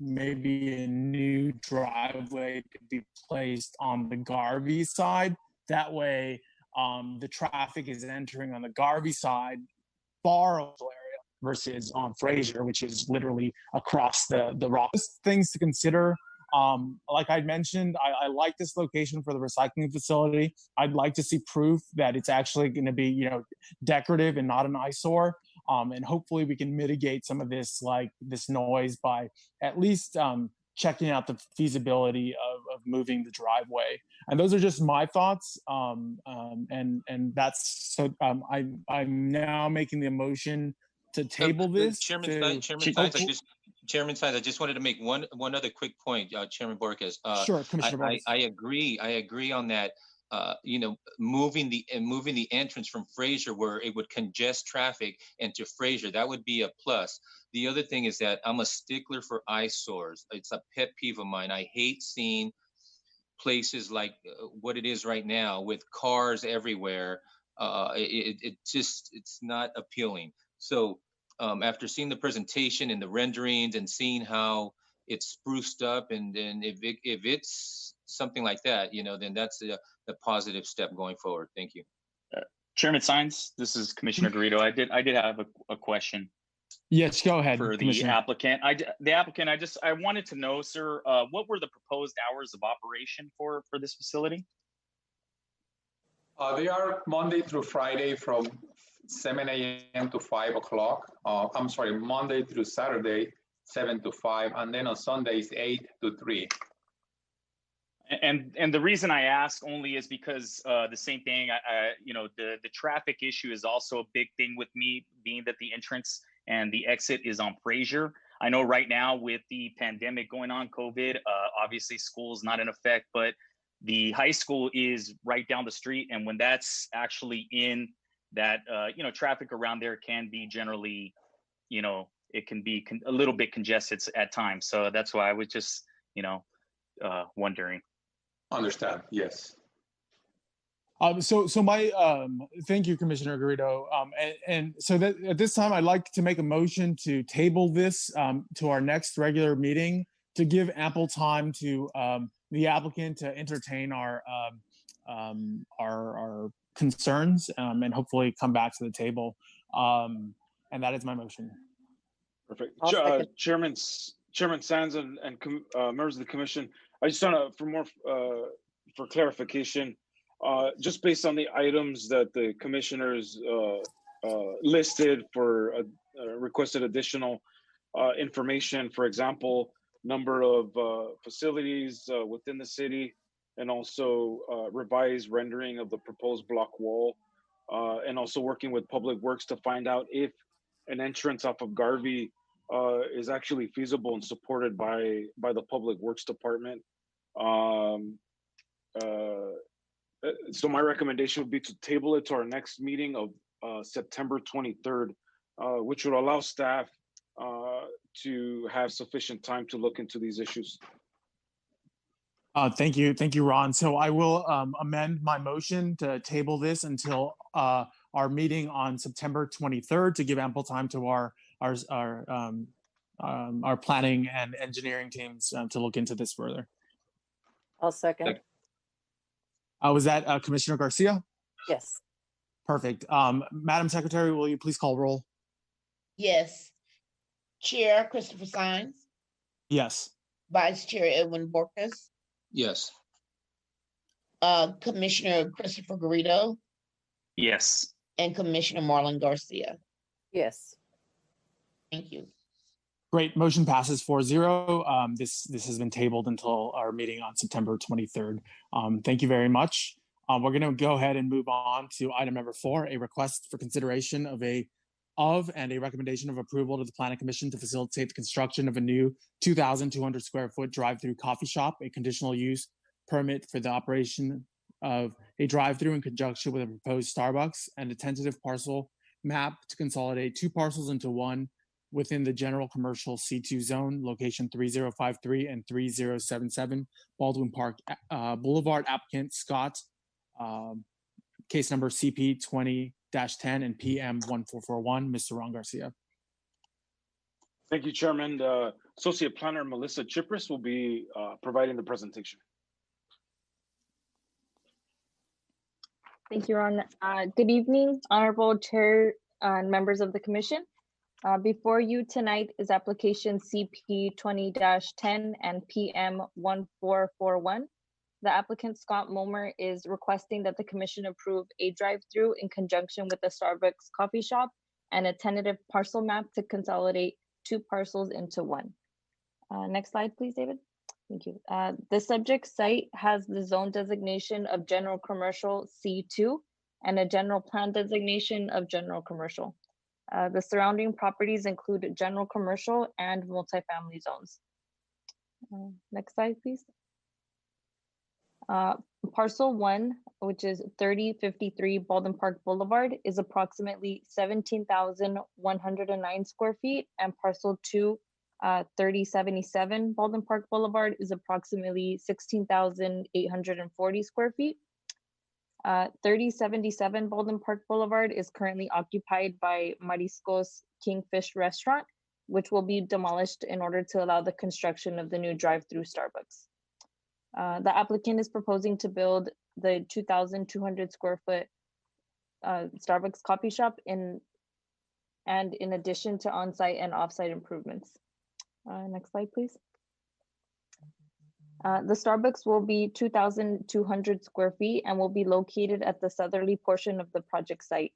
maybe a new driveway to be placed on the Garvey side. That way, the traffic is entering on the Garvey side, far area, versus on Fraser, which is literally across the rock. Things to consider. Like I mentioned, I like this location for the recycling facility. I'd like to see proof that it's actually going to be, you know, decorative and not an eyesore. And hopefully we can mitigate some of this noise by at least checking out the feasibility of moving the driveway. And those are just my thoughts. And that's so. I'm now making the motion to table this. Chairman Sines, I just wanted to make one other quick point, Chairman Borges. Sure, Commissioner Borges. I agree on that. You know, moving the entrance from Fraser, where it would congest traffic, into Fraser, that would be a plus. The other thing is that I'm a stickler for eyesores. It's a pet peeve of mine. I hate seeing places like what it is right now with cars everywhere. It's not appealing. So after seeing the presentation and the renderings and seeing how it's spruced up, and then if it's something like that, then that's a positive step going forward. Thank you. Chairman Sines, this is Commissioner Garrido. I did have a question Yes, go ahead, for the Commissioner. applicant. I wanted to know, sir, what were the proposed hours of operation for this facility? They are Monday through Friday from 7 a.m. to 5 o'clock. I'm sorry, Monday through Saturday, 7 to 5, and then on Sundays, 8 to 3. And the reason I ask only is because the same thing, the traffic issue is also a big thing with me, being that the entrance and the exit is on Frazier. I know right now with the pandemic going on, COVID, obviously school is not in effect, but the high school is right down the street. And when that's actually in that, traffic around there can be generally, it can be a little bit congested at times. So that's why I was just, wondering. Understand, yes. So my thank you, Commissioner Garrido. And so that at this time, I'd like to make a motion to table this to our next regular meeting to give ample time to the applicant to entertain our concerns and hopefully come back to the table. And that is my motion. Perfect. I'll second. Chairman Sands and members of the commission, I just want to, for clarification, just based on the items that the commissioners listed for requested additional information, for example, number of facilities within the city, and also revised rendering of the proposed block wall, and also working with Public Works to find out if an entrance off of Garvey is actually feasible and supported by the Public Works Department. So my recommendation would be to table it to our next meeting of September 23rd, which would allow staff to have sufficient time to look into these issues. Thank you, Ron. So I will amend my motion to table this until our meeting on September 23rd to give ample time to our planning and engineering teams to look into this further. I'll second. Was that Commissioner Garcia? Yes. Perfect. Madam Secretary, will you please call roll? Yes. Chair Christopher Sines, Yes. Vice Chair Edwin Borges, Yes. Commissioner Christopher Garrido, Yes. and Commissioner Marlon Garcia. Yes. Thank you. Great. Motion passes 4-0. This has been tabled until our meeting on September 23rd. Thank you very much. We're going to go ahead and move on to item number 4, a request for consideration of and a recommendation of approval to the Planning Commission to facilitate the construction of a new 2,200 square foot drive-through coffee shop, a conditional use permit for the operation of a drive-through in conjunction with a proposed Starbucks, and a tentative parcel map to consolidate 2 parcels into one within the general commercial C2 zone, location 3053 and 3077 Baldwin Park Boulevard. Applicant Scott, case number CP 20-10 and PM 1441, Mr. Ron Garcia. Thank you, Chairman. Associate Planner Melissa Chipris will be providing the presentation. Thank you, Ron. Good evening, Honorable Chair and members of the Commission. Before you tonight is application CP 20-10 and PM 1441. The applicant Scott Mulmer is requesting that the Commission approve a drive-through in conjunction with the Starbucks coffee shop and a tentative parcel map to consolidate 2 parcels into one. Next slide, please, David. Thank you. The subject site has the zone designation of general commercial C2 and a general plan designation of general commercial. The surrounding properties include general commercial and multifamily zones. Next slide, please. Parcel 1, which is 3053 Baldwin Park Boulevard, is approximately 17,109 square feet, and parcel 2, 3077 Baldwin Park Boulevard, is approximately 16,840 square feet. 3077 Baldwin Park Boulevard is currently occupied by Mariscos Kingfish Restaurant, which will be demolished in order to allow the construction of the new drive-through Starbucks. The applicant is proposing to build the 2,200 square foot Starbucks coffee shop in addition to on-site and off-site improvements. Next slide, please. The Starbucks will be 2,200 square feet and will be located at the southerly portion of the project site.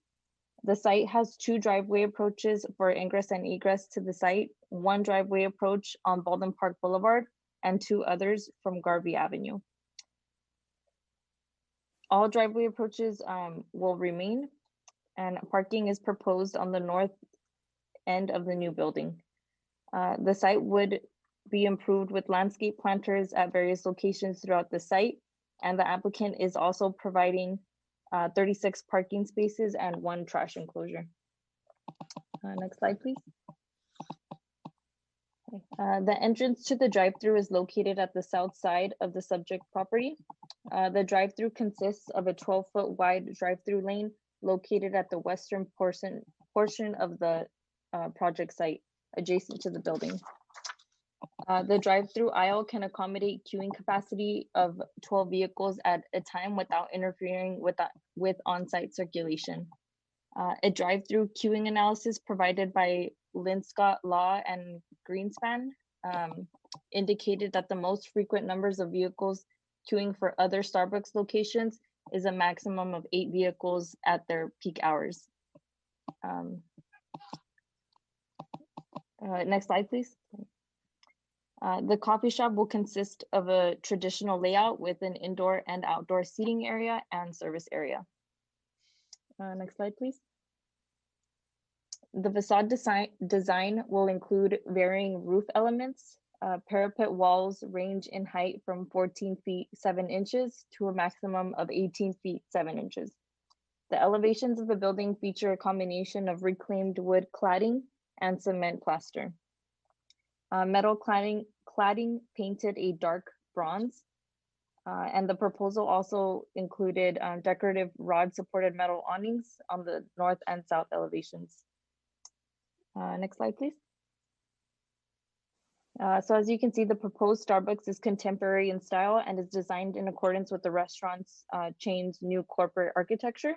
The site has 2 driveway approaches for ingress and egress to the site, 1 driveway approach on Baldwin Park Boulevard, and 2 others from Garvey Avenue. All driveway approaches will remain, and parking is proposed on the north end of the new building. The site would be improved with landscape planters at various locations throughout the site, and the applicant is also providing 36 parking spaces and 1 trash enclosure. Next slide, please. The entrance to the drive-through is located at the south side of the subject property. The drive-through consists of a 12-foot wide drive-through lane located at the western portion of the project site, adjacent to the building. The drive-through aisle can accommodate queuing capacity of 12 vehicles at a time without interfering with on-site circulation. A drive-through queuing analysis provided by Linscott Law and Greenspan indicated that the most frequent numbers of vehicles queuing for other Starbucks locations is a maximum of 8 vehicles at their peak hours. Next slide, please. The coffee shop will consist of a traditional layout with an indoor and outdoor seating area and service area. Next slide, please. The facade design will include varying roof elements. Parapet walls range in height from 14 feet 7 inches to a maximum of 18 feet 7 inches. The elevations of the building feature a combination of reclaimed wood cladding and cement plaster. Metal cladding painted a dark bronze, and the proposal also included decorative rod-supported metal awnings on the north and south elevations. Next slide, please. So as you can see, the proposed Starbucks is contemporary in style and is designed in accordance with the restaurant's chain's new corporate architecture.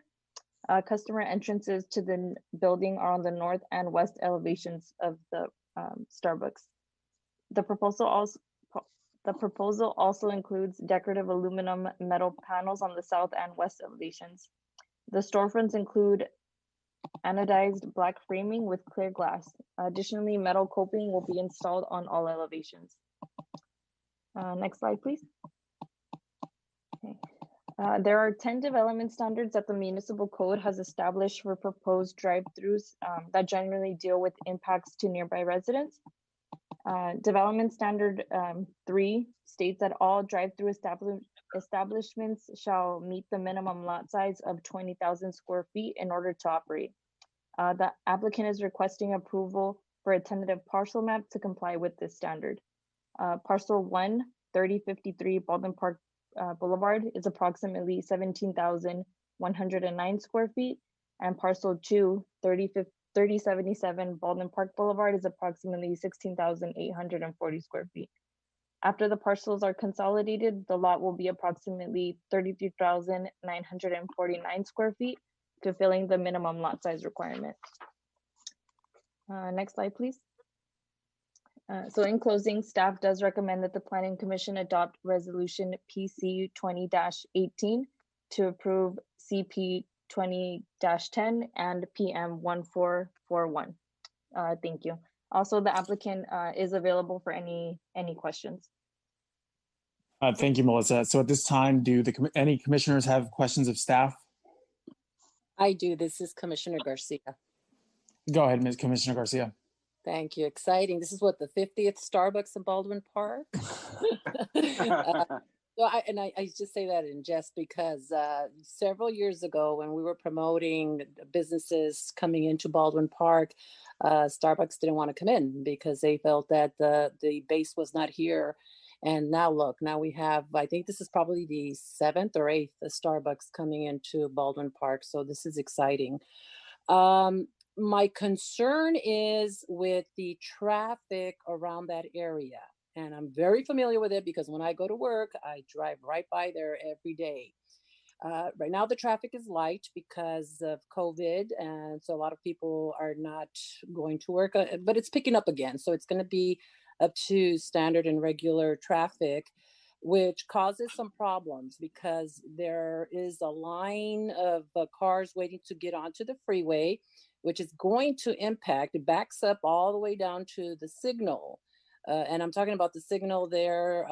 Customer entrances to the building are on the north and west elevations of the Starbucks. The proposal also includes decorative aluminum metal panels on the south and west elevations. The storefronts include anodized black framing with clear glass. Additionally, metal coping will be installed on all elevations. Next slide, please. Okay. There are 10 development standards that the municipal code has established for proposed drive-throughs that generally deal with impacts to nearby residents. Development standard 3 states that all drive-through establishments shall meet the minimum lot size of 20,000 square feet in order to operate. The applicant is requesting approval for a tentative parcel map to comply with this standard. Parcel 1, 3053 Baldwin Park Boulevard is approximately 17,109 square feet, and parcel 2, 3077 Baldwin Park Boulevard is approximately 16,840 square feet. After the parcels are consolidated, the lot will be approximately 33,949 square feet, fulfilling the minimum lot size requirement. Next slide, please. So in closing, staff does recommend that the Planning Commission adopt Resolution PC 20-18 to approve CP 20-10 and PM 1441. Thank you. Also, the applicant is available for any questions. Thank you, Melissa. So at this time, do any commissioners have questions of staff? I do. This is Commissioner Garcia. Go ahead, Ms. Commissioner Garcia. Thank you. Exciting. This is what, the 50th Starbucks in Baldwin Park? So I just say that in jest because several years ago when we were promoting businesses coming into Baldwin Park, Starbucks didn't want to come in because they felt that the base was not here. And now look, now we have, I think this is probably the 7th or 8th Starbucks coming into Baldwin Park. So this is exciting. My concern is with the traffic around that area. And I'm very familiar with it because when I go to work, I drive right by there every day. Right now, the traffic is light because of COVID. And so a lot of people are not going to work, but it's picking up again. So it's going to be up to standard and regular traffic, which causes some problems because there is a line of cars waiting to get onto the freeway, which is going to impact, it backs up all the way down to the signal. And I'm talking about the signal there,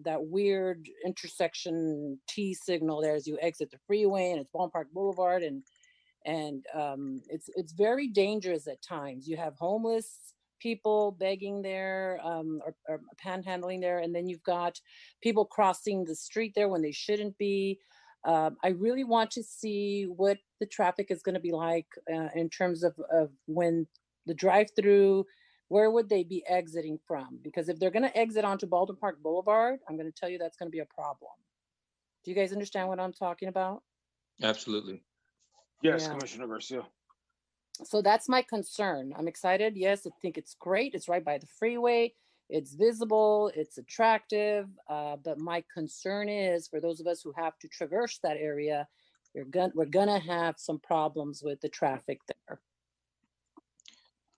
that weird intersection T signal there as you exit the freeway, and it's Baldwin Park Boulevard, and it's very dangerous at times. You have homeless people begging there, or panhandling there, and then you've got people crossing the street there when they shouldn't be. I really want to see what the traffic is going to be like in terms of when the drive-through. Where would they be exiting from? Because if they're going to exit onto Baldwin Park Boulevard, I'm going to tell you that's going to be a problem. Do you guys understand what I'm talking about? Absolutely. Yes, Yeah. Commissioner Garcia. So that's my concern. I'm excited. Yes, I think it's great. It's right by the freeway. It's visible. It's attractive. But my concern is for those of us who have to traverse that area, we're gonna have some problems with the traffic there.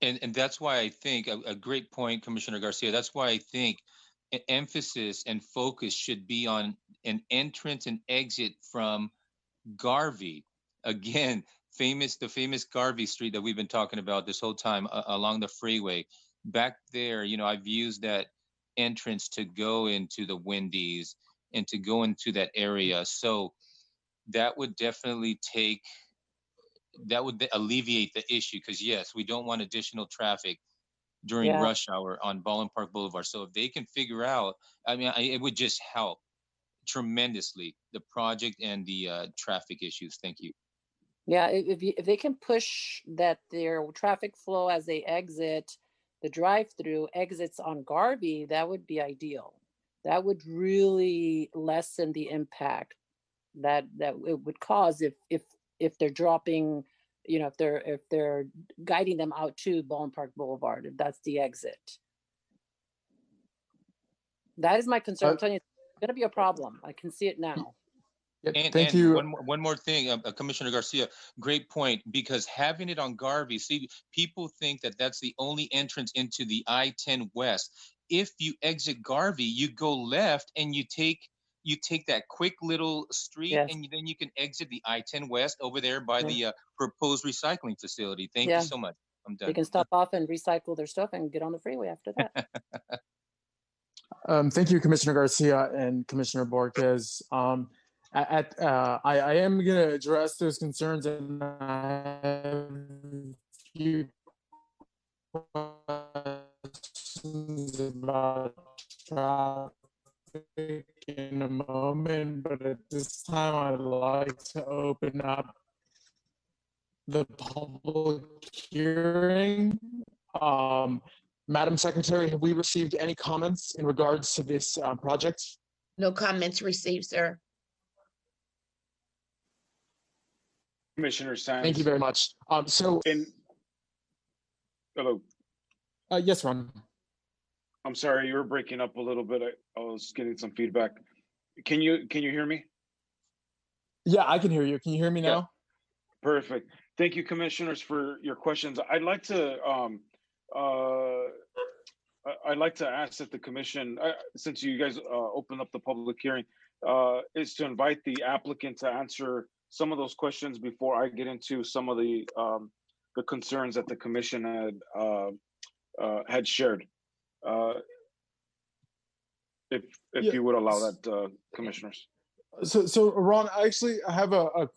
And that's why I think a great point, Commissioner Garcia. That's why I think an emphasis and focus should be on an entrance and exit from Garvey. Again, the famous Garvey Street that we've been talking about this whole time along the freeway. Back there, I've used that entrance to go into the Wendy's and to go into that area. So that would definitely alleviate the issue, because yes, we don't want additional traffic during rush hour on Baldwin Park Boulevard. So if they can figure out, it would just help tremendously the project and the traffic issues. Thank you. Yeah, if they can push that their traffic flow as they exit the drive-through exits on Garvey, that would be ideal. That would really lessen the impact that it would cause if they're dropping, if they're guiding them out to Baldwin Park Boulevard, if that's the exit. That is my concern. I'm telling you, it's going to be a problem. I can see it now. Thank you. One more thing, Commissioner Garcia, great point, because having it on Garvey, see, people think that that's the only entrance into the I-10 West. If you exit Garvey, you go left and you take that quick little street, and then you can exit the I-10 West over there by the proposed recycling facility. Thank you so much. I'm done. They can stop off and recycle their stuff and get on the freeway after that. Thank you, Commissioner Garcia and Commissioner Borges. I am going to address those concerns, and I have a few questions about traffic in a moment, but at this time I'd like to open up the public hearing. Madam Secretary, have we received any comments in regards to this project? No comments received, sir. Commissioner Sands. Thank you very much. Hello. Yes, Ron. I'm sorry, you were breaking up a little bit. I was getting some feedback. Can you hear me? Yeah, I can hear you. Can you hear me now? Yeah. Perfect. Thank you, commissioners, for your questions. I'd like to ask that the commission, since you guys opened up the public hearing, is to invite the applicant to answer some of those questions before I get into some of the concerns that the commission had shared. If you would allow that, commissioners. So Ron, I actually have a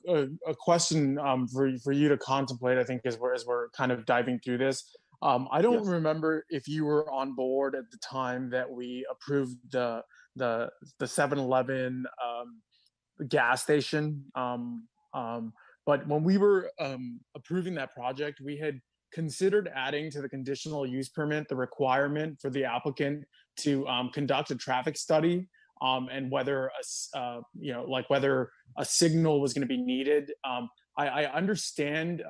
question for you to contemplate, I think, as we're kind of diving through this. I don't remember if you were on board at the time that we approved the 7-Eleven gas station. But when we were approving that project, we had considered adding to the conditional use permit the requirement for the applicant to conduct a traffic study and whether whether a signal was going to be needed. I understand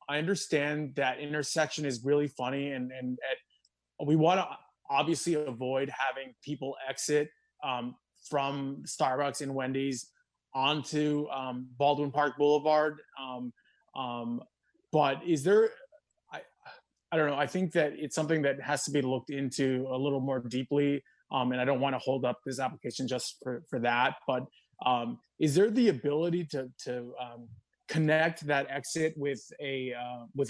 I understand that intersection is really funny, and we want to obviously avoid having people exit from Starbucks and Wendy's onto Baldwin Park Boulevard. But is there, I don't know, I think that it's something that has to be looked into a little more deeply. And I don't want to hold up this application just for that. But is there the ability to connect that exit with a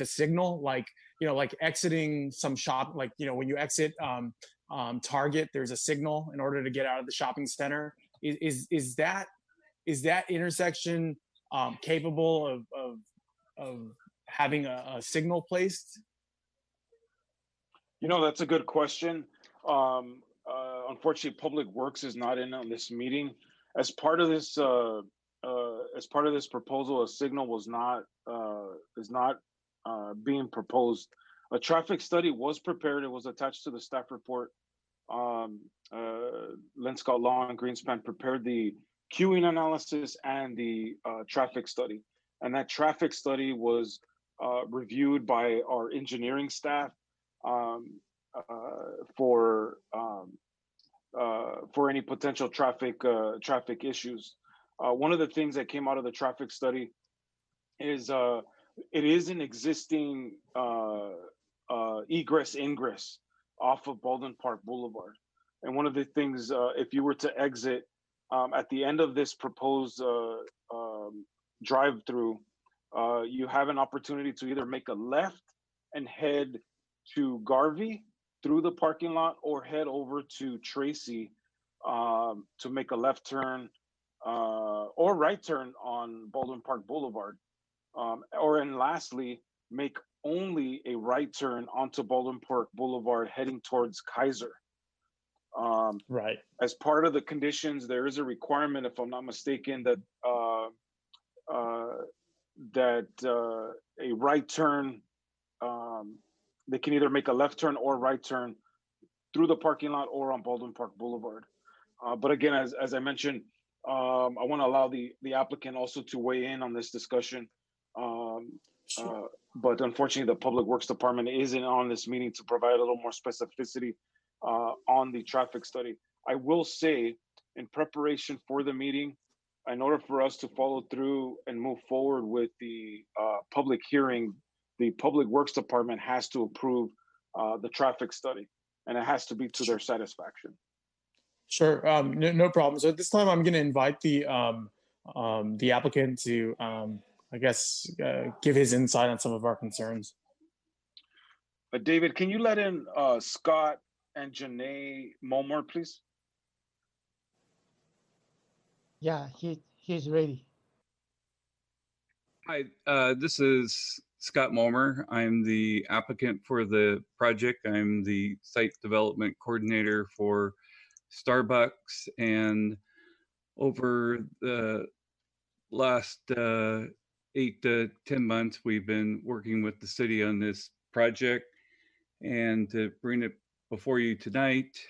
signal, like, you know, like exiting some shop, like, you know, when you exit Target, there's a signal in order to get out of the shopping center. Is that intersection capable of having a signal placed? You know, that's a good question. Unfortunately, Public Works is not in on this meeting. As part of this proposal, a signal was not is not being proposed. A traffic study was prepared. It was attached to the staff report. Len Scott Law and Greenspan prepared the queuing analysis and the traffic study, and that traffic study was reviewed by our engineering staff for any potential traffic issues. One of the things that came out of the traffic study is it is an existing egress ingress off of Baldwin Park Boulevard. And one of the things, if you were to exit at the end of this proposed drive-through, you have an opportunity to either make a left and head to Garvey through the parking lot, or head over to Tracy to make a left turn or right turn on Baldwin Park Boulevard. And lastly, make only a right turn onto Baldwin Park Boulevard heading towards Kaiser. Right. As part of the conditions, there is a requirement, if I'm not mistaken, that a right turn, they can either make a left turn or right turn through the parking lot or on Baldwin Park Boulevard. But again, as I mentioned, I want to allow the applicant also to weigh in on this discussion. But unfortunately, the Public Works Department isn't on this meeting to provide a little more specificity on the traffic study. I will say, in preparation for the meeting, in order for us to follow through and move forward with the public hearing, the Public Works Department has to approve the traffic study, and it has to be to their satisfaction. Sure, no problem. So at this time, I'm going to invite the applicant to, I guess, give his insight on some of our concerns. David, can you let in Scott and Janae Momor, please? Yeah, he's ready. Hi, this is Scott Momer. I'm the applicant for the project. I'm the site development coordinator for Starbucks, and over the last 8 to 10 months, we've been working with the city on this project. And to bring it before you tonight,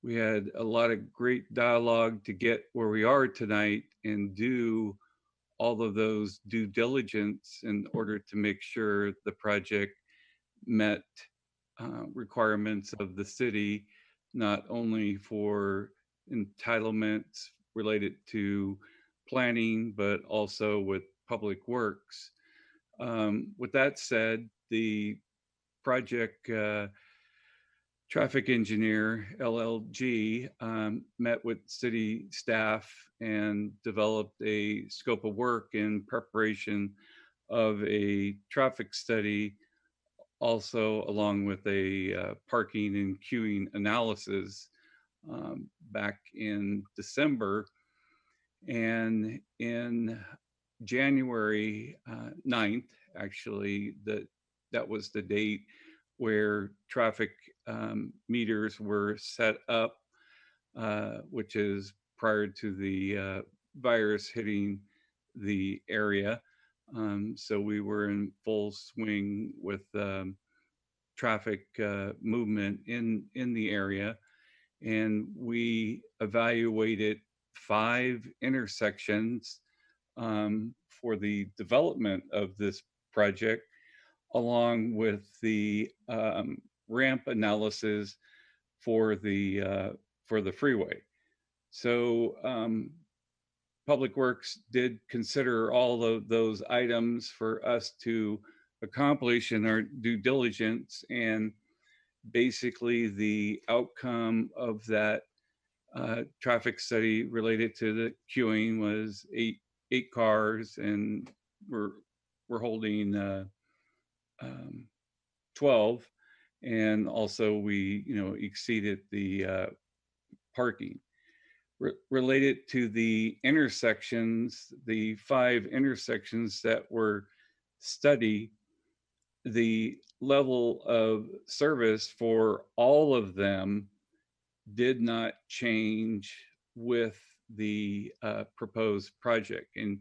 we had a lot of great dialogue to get where we are tonight and do all of those due diligence in order to make sure the project met requirements of the city, not only for entitlements related to planning, but also with Public Works. With that said, the project traffic engineer, LLG, met with city staff and developed a scope of work in preparation of a traffic study, also along with a parking and queuing analysis back in December. And in January 9th, actually, that was the date where traffic meters were set up, which is prior to the virus hitting the area. So we were in full swing with traffic movement in the area. And we evaluated 5 intersections for the development of this project, along with the ramp analysis for the freeway. So Public Works did consider all of those items for us to accomplish in our due diligence, and basically the outcome of that traffic study related to the queuing was eight cars, and we're holding 12, and also we exceeded the parking. Related to the intersections, the 5 intersections that were studied, the level of service for all of them did not change with the proposed project. And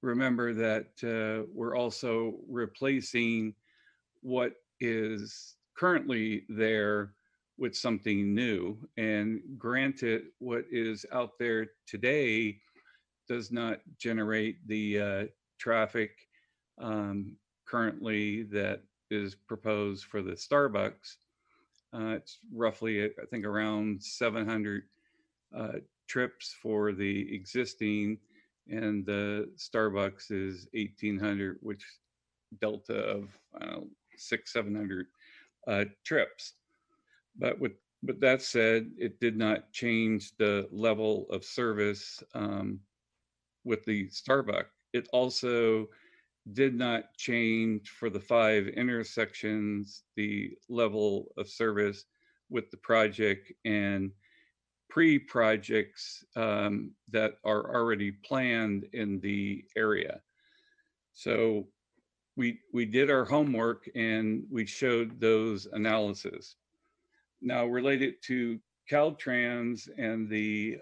remember that we're also replacing what is currently there with something new. And granted, what is out there today does not generate the traffic currently that is proposed for the Starbucks. It's roughly, I think, around 700 trips for the existing, and the Starbucks is 1,800, which delta of 600-700 trips. But with that said, it did not change the level of service with the Starbucks. It also did not change for the 5 intersections the level of service with the project and pre-projects that are already planned in the area. So we did our homework and we showed those analyses. Now, related to Caltrans and the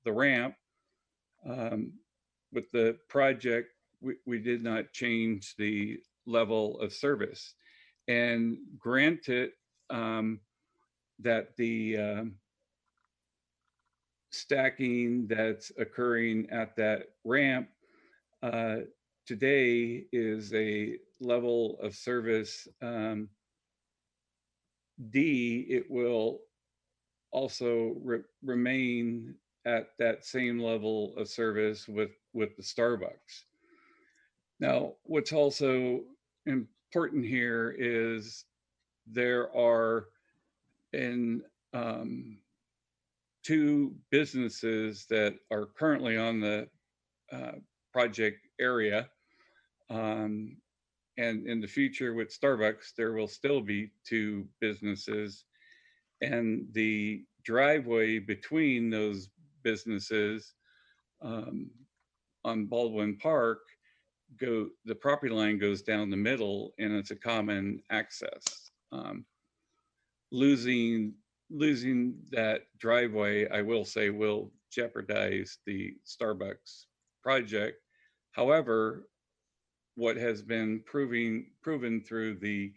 ramp, with the project, we did not change the level of service. And granted that the stacking that's occurring at that ramp today is a level of service D, it will also remain at that same level of service with the Starbucks. Now, what's also important here is there are in 2 businesses that are currently on the project area. And in the future with Starbucks, there will still be 2 businesses, and the driveway between those businesses on Baldwin Park, the property line goes down the middle, and it's a common access. Losing that driveway, I will say, will jeopardize the Starbucks project. However, what has been proven through the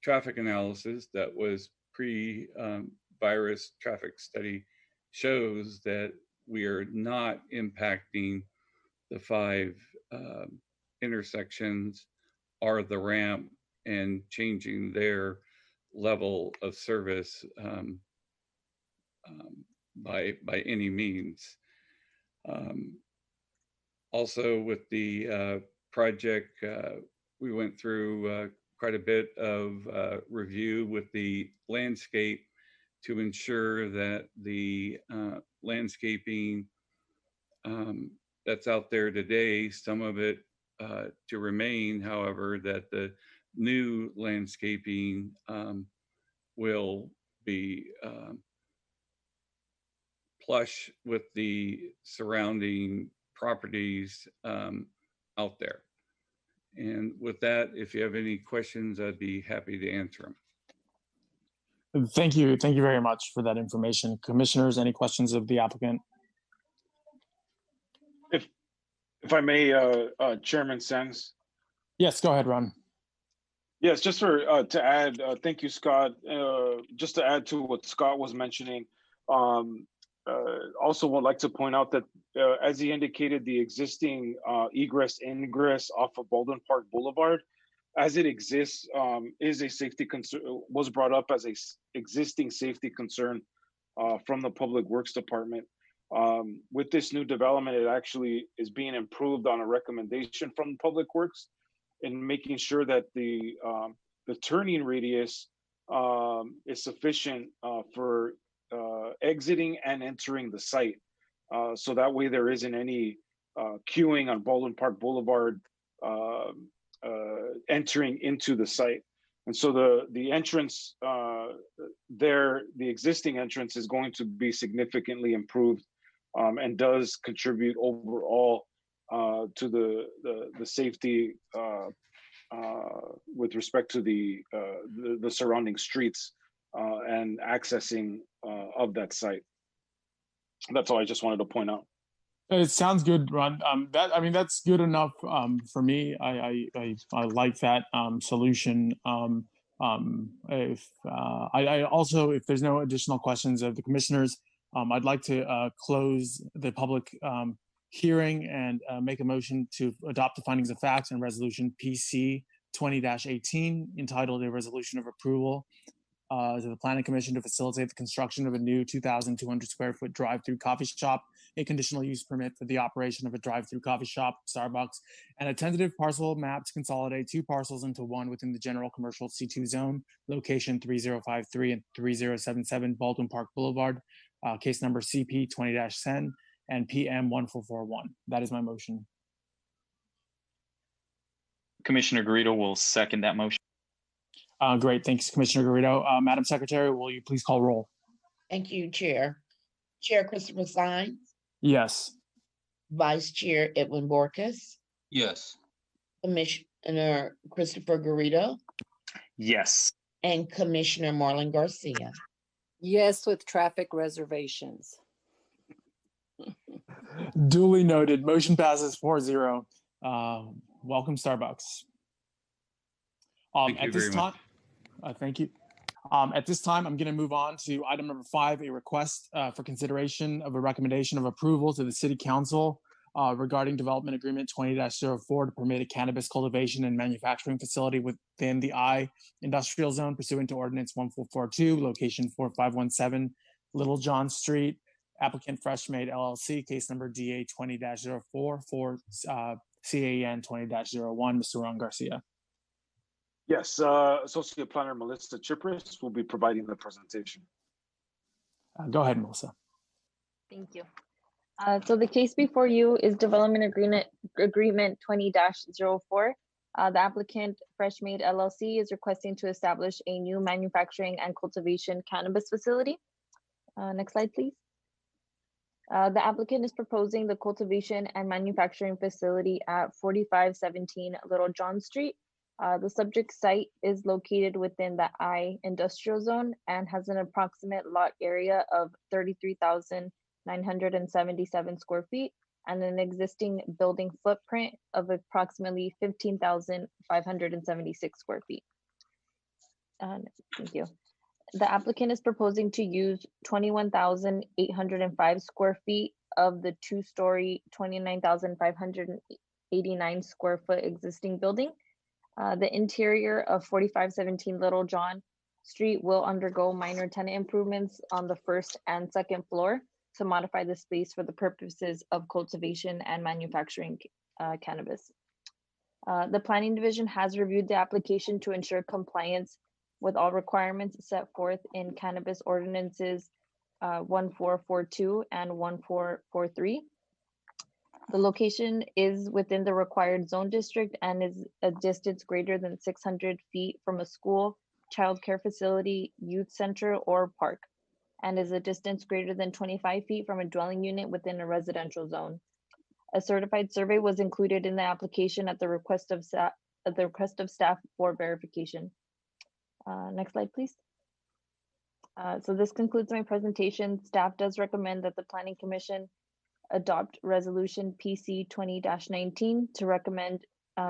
traffic analysis that was pre-virus traffic study shows that we are not impacting the 5 intersections or the ramp and changing their level of service by any means. Also, with the project, we went through quite a bit of review with the landscape to ensure that the landscaping that's out there today, some of it to remain, however, that the new landscaping will be plush with the surrounding properties out there. And with that, if you have any questions, I'd be happy to answer them. Thank you very much for that information. Commissioners, any questions of the applicant? If I may, Chairman Sens. Yes, go ahead, Ron. Yes, just for to add, thank you, Scott. Just to add to what Scott was mentioning, also would like to point out that, as he indicated, the existing egress ingress off of Baldwin Park Boulevard, as it exists, is a safety concern, was brought up as a existing safety concern from the Public Works Department. With this new development, it actually is being improved on a recommendation from Public Works in making sure that the turning radius is sufficient for exiting and entering the site. So that way there isn't any queuing on Baldwin Park Boulevard entering into the site. And so the entrance there, the existing entrance is going to be significantly improved and does contribute overall to the safety with respect to the surrounding streets and accessing of that site. That's all I just wanted to point out. It sounds good, Ron. That's good enough for me. I like that solution. If there's no additional questions of the commissioners, I'd like to close the public hearing and make a motion to adopt the findings of facts and resolution PC 20-18 entitled a resolution of approval to the Planning Commission to facilitate the construction of a new 2,200 square foot drive-through coffee shop, a conditional use permit for the operation of a drive-through coffee shop, Starbucks, and a tentative parcel map to consolidate two parcels into one within the general commercial C2 zone, location 3053 and 3077 Baldwin Park Boulevard, case number CP 20-10 and PM 1441. That is my motion. Commissioner Garrido will second that motion. Great, thanks, Commissioner Garrido. Madam Secretary, will you please call roll? Thank you, Chair. Chair Christopher Sines, Yes. Vice Chair Edwin Borkus, Yes. Commissioner Christopher Garrido, Yes. and Commissioner Marlon Garcia. Yes, with traffic reservations. Duly noted. Motion passes 4-0. Welcome, Starbucks. Thank you At this very time, much. thank you. At this time, I'm going to move on to item number 5, a request for consideration of a recommendation of approval to the City Council regarding Development Agreement 20-04 to permit a cannabis cultivation and manufacturing facility within the I Industrial Zone pursuant to Ordinance 1442, location 4517 Little John Street. Applicant Freshmade LLC, case number DA 20-04 for CAN 20-01. Mr. Ron Garcia. Yes, Associate Planner Melissa Chipris will be providing the presentation. Go ahead, Melissa. Thank you. So the case before you is Development Agreement 20-04. The applicant Freshmade LLC is requesting to establish a new manufacturing and cultivation cannabis facility. Next slide, please. The applicant is proposing the cultivation and manufacturing facility at 4517 Little John Street. The subject site is located within the I Industrial Zone and has an approximate lot area of 33,977 square feet and an existing building footprint of approximately 15,576 square feet. Thank you. The applicant is proposing to use 21,805 square feet of the two-story 29,589 square foot existing building. The interior of 4517 Little John Street will undergo minor tenant improvements on the first and second floor to modify the space for the purposes of cultivation and manufacturing cannabis. The Planning Division has reviewed the application to ensure compliance with all requirements set forth in Cannabis Ordinances 1442 and 1443. The location is within the required zone district and is a distance greater than 600 feet from a school, childcare facility, youth center, or park, and is a distance greater than 25 feet from a dwelling unit within a residential zone. A certified survey was included in the application at the request of staff for verification. Next slide, please. So this concludes my presentation. Staff does recommend that the Planning Commission adopt resolution PC 20-19 to recommend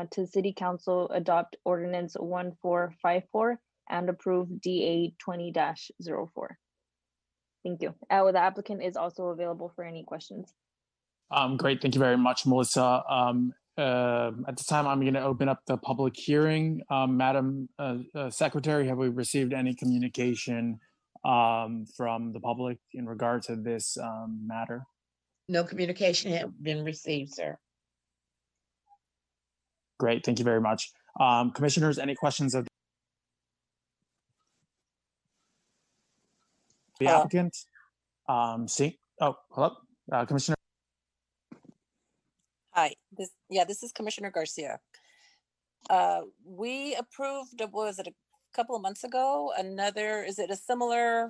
to City Council adopt ordinance 1454 and approve DA 20-04. Thank you. The applicant is also available for any questions. Great, thank you very much, Melissa. At this time, I'm going to open up the public hearing. Madam Secretary, have we received any communication from the public in regard to this matter? No communication has been received, sir. Great, thank you very much. Commissioners, any questions of the applicant? Hello, Commissioner. Hi, this is Commissioner Garcia. We approved, what was it, a couple of months ago, is it a similar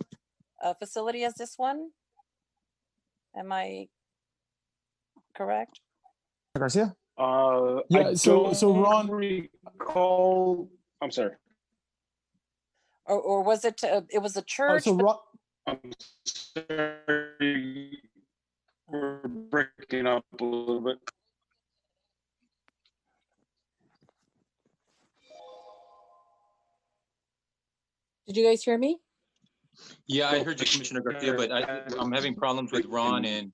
facility as this one? Am I correct? Garcia? Yeah, so Ron, recall, I'm sorry. Or was it, it was a church? So Ron, I'm sorry, we're breaking up a little bit. Did you guys hear me? Yeah, I heard you, Commissioner Garcia, but I'm having problems with Ron and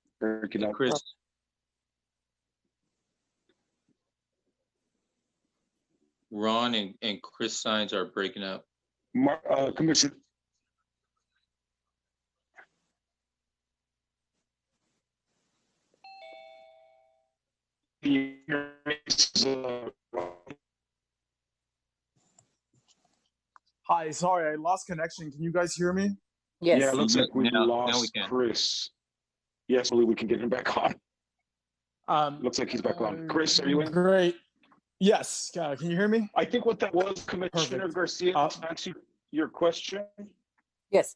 Chris. Ron and Chris signs are breaking up. Commissioner. hi, sorry, I lost connection. Can you guys hear me? Yes. Yeah, it looks like we now lost we can. Chris. Yes, hopefully we can get him back on. Looks like he's back on. Chris, are you in? Great. Yes, can you hear me? I think what that was, Commissioner Perfect. Garcia, to answer your question. Yes.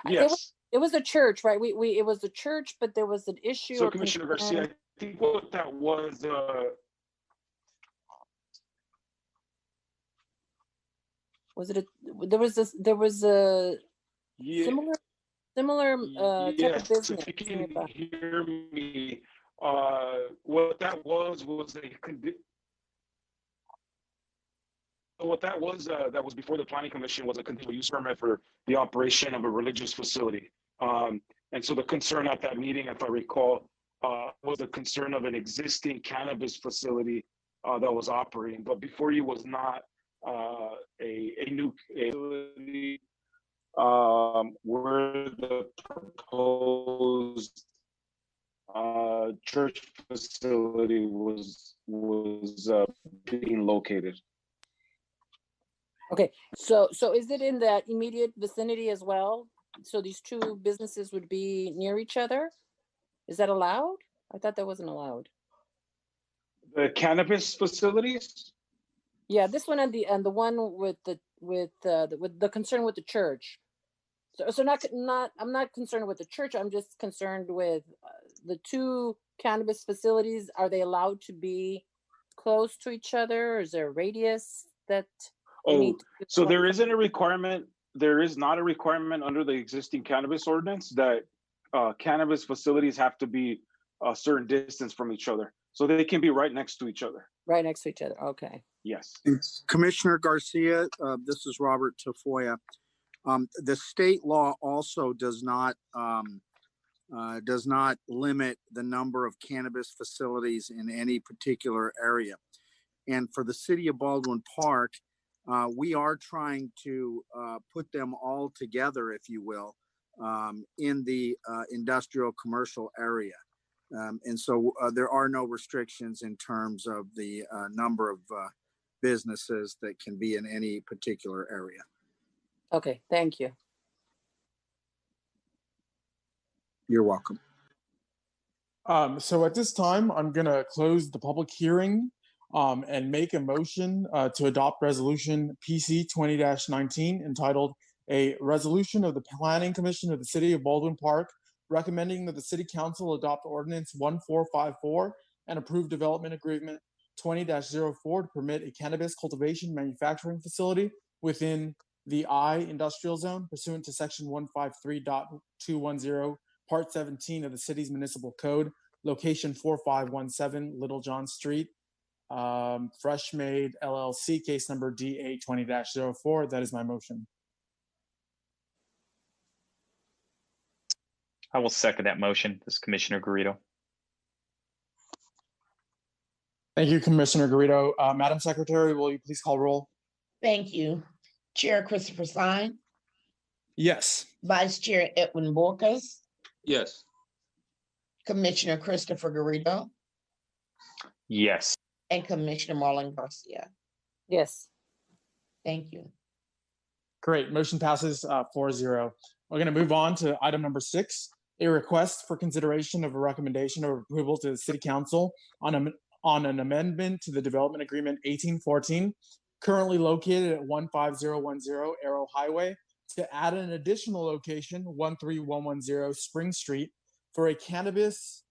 Yes. It was a church, right? It was a church, but there was an issue. So or Commissioner concern. Garcia, I think what that was, Was it there was a yeah, similar type yes, of business? if you can hear me, what that was what that was before the Planning Commission was a conditional use permit for the operation of a religious facility. And so the concern at that meeting, if I recall, was a concern of an existing cannabis facility that was operating, but before you was not a new facility where the proposed church facility was being located. Okay, so is it in that immediate vicinity as well? So these two businesses would be near each other? Is that allowed? I thought that wasn't allowed. The cannabis facilities? Yeah, this one and the one with the concern with the church. So I'm not concerned with the church. I'm just concerned with the two cannabis facilities. Are they allowed to be close to each other? Or is there a radius that? So there isn't a requirement. There is not a requirement under the existing cannabis ordinance that cannabis facilities have to be a certain distance from each other. So they can be right next to each other. Right next to each other. Okay. Yes. Commissioner Garcia, this is Robert Tafoya. The state law also does not limit the number of cannabis facilities in any particular area. And for the city of Baldwin Park, we are trying to put them all together, if you will, in the industrial commercial area. And so there are no restrictions in terms of the number of businesses that can be in any particular area. Okay, thank you. You're welcome. So at this time, I'm going to close the public hearing and make a motion to adopt resolution PC 20-19 entitled "A Resolution of the Planning Commission of the City of Baldwin Park recommending that the City Council adopt Ordinance 1454 and approve development agreement 20-04 to permit a cannabis cultivation manufacturing facility within the I industrial zone pursuant to section 153.210 part 17 of the city's municipal code, location 4517 Little John Street, Fresh Made LLC, case number DA 20-04. That is my motion. I will second that motion. This is Commissioner Garrido. Thank you, Commissioner Garrido. Madam Secretary, will you please call roll? Thank you. Chair Christopher Sine, Yes. Vice Chair Edwin Borkus, Yes. Commissioner Christopher Garrido, Yes. and Commissioner Marlon Garcia. Yes. Thank you. Great. Motion passes 4-0. We're going to move on to item number 6, a request for consideration of a recommendation of approval to the City Council on an amendment to the Development Agreement 1814, currently located at 15010 Arrow Highway, to add an additional location, 13110 Spring Street, for a cannabis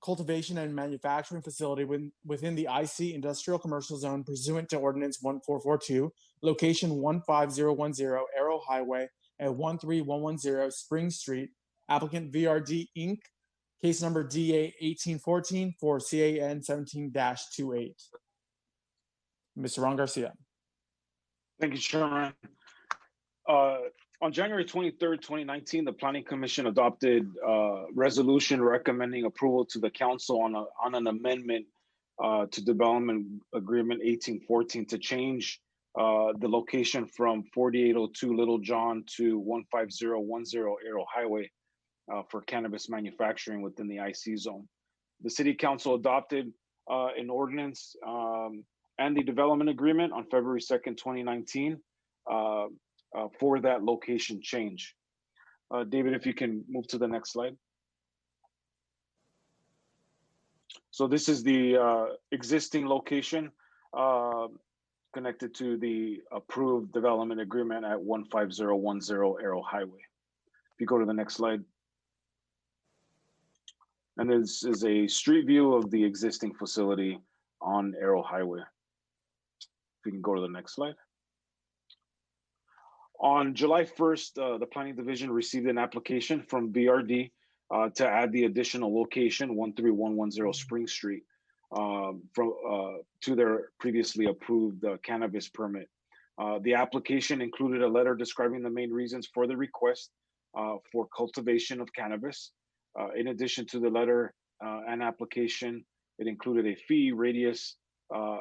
cultivation and manufacturing facility within the IC Industrial Commercial Zone pursuant to Ordinance 1442, location 15010 Arrow Highway at 13110 Spring Street, applicant VRD Inc., case number DA 1814 for CAN 17-28. Mr. Ron Garcia. Thank you, Chairman. On January 23rd, 2019, the Planning Commission adopted a resolution recommending approval to the council on an amendment to Development Agreement 1814 to change the location from 4802 Little John to 15010 Arrow Highway for cannabis manufacturing within the IC zone. The City Council adopted an ordinance and the development agreement on February 2nd, 2019 for that location change. David, if you can move to the next slide. So this is the existing location connected to the approved development agreement at 15010 Arrow Highway. If you go to the next slide. And this is a street view of the existing facility on Arrow Highway. If you can go to the next slide. On July 1st, the Planning Division received an application from BRD to add the additional location, 13110 Spring Street, to their previously approved cannabis permit. The application included a letter describing the main reasons for the request for cultivation of cannabis. In addition to the letter and application, it included a fee, radius,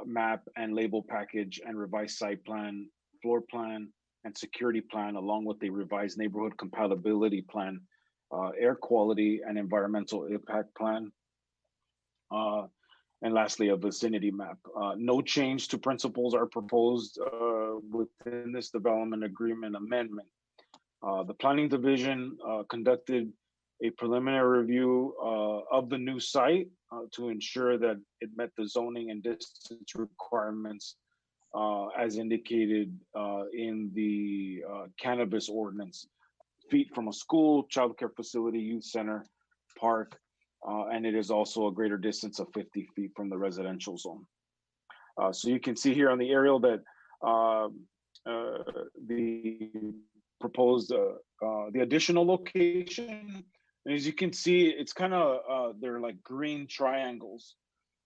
map, and label package, and revised site plan, floor plan, and security plan, along with a revised neighborhood compatibility plan, air quality and environmental impact plan, and lastly, a vicinity map. No change to principles are proposed within this development agreement amendment. The Planning Division conducted a preliminary review of the new site to ensure that it met the zoning and distance requirements as indicated in the cannabis ordinance. Feet from a school, childcare facility, youth center, park, and it is also a greater distance of 50 feet from the residential zone. So you can see here on the aerial that the proposed, the additional location, and as you can see, it's kind of, they're like green triangles.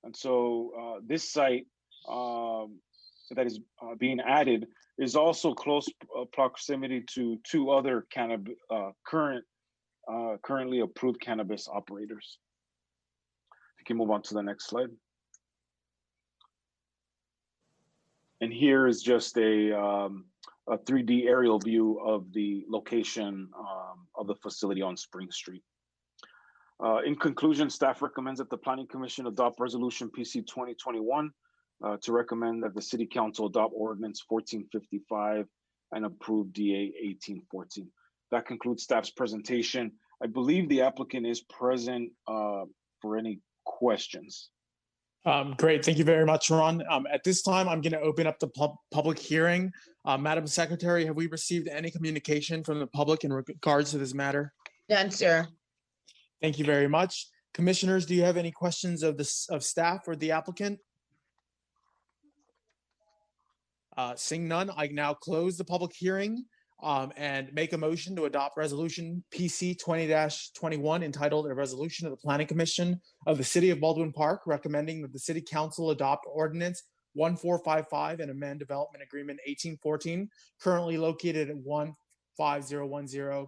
And so this site that is being added is also close proximity to two other currently approved cannabis operators. You can move on to the next slide. And here is just a 3D aerial view of the location of the facility on Spring Street. In conclusion, staff recommends that the Planning Commission adopt Resolution PC 2021 to recommend that the City Council adopt Ordinance 1455 and approve DA 1814. That concludes staff's presentation. I believe the applicant is present for any questions. Great. Thank you very much, Ron. At this time, I'm going to open up the public hearing. Madam Secretary, have we received any communication from the public in regards to this matter? None, sir. Thank you very much. Commissioners, do you have any questions of staff or the applicant? Seeing none, I now close the public hearing and make a motion to adopt Resolution PC 20-21 entitled A Resolution of the Planning Commission of the City of Baldwin Park recommending that the City Council adopt Ordinance 1455 and amend Development Agreement 1814, currently located at 15010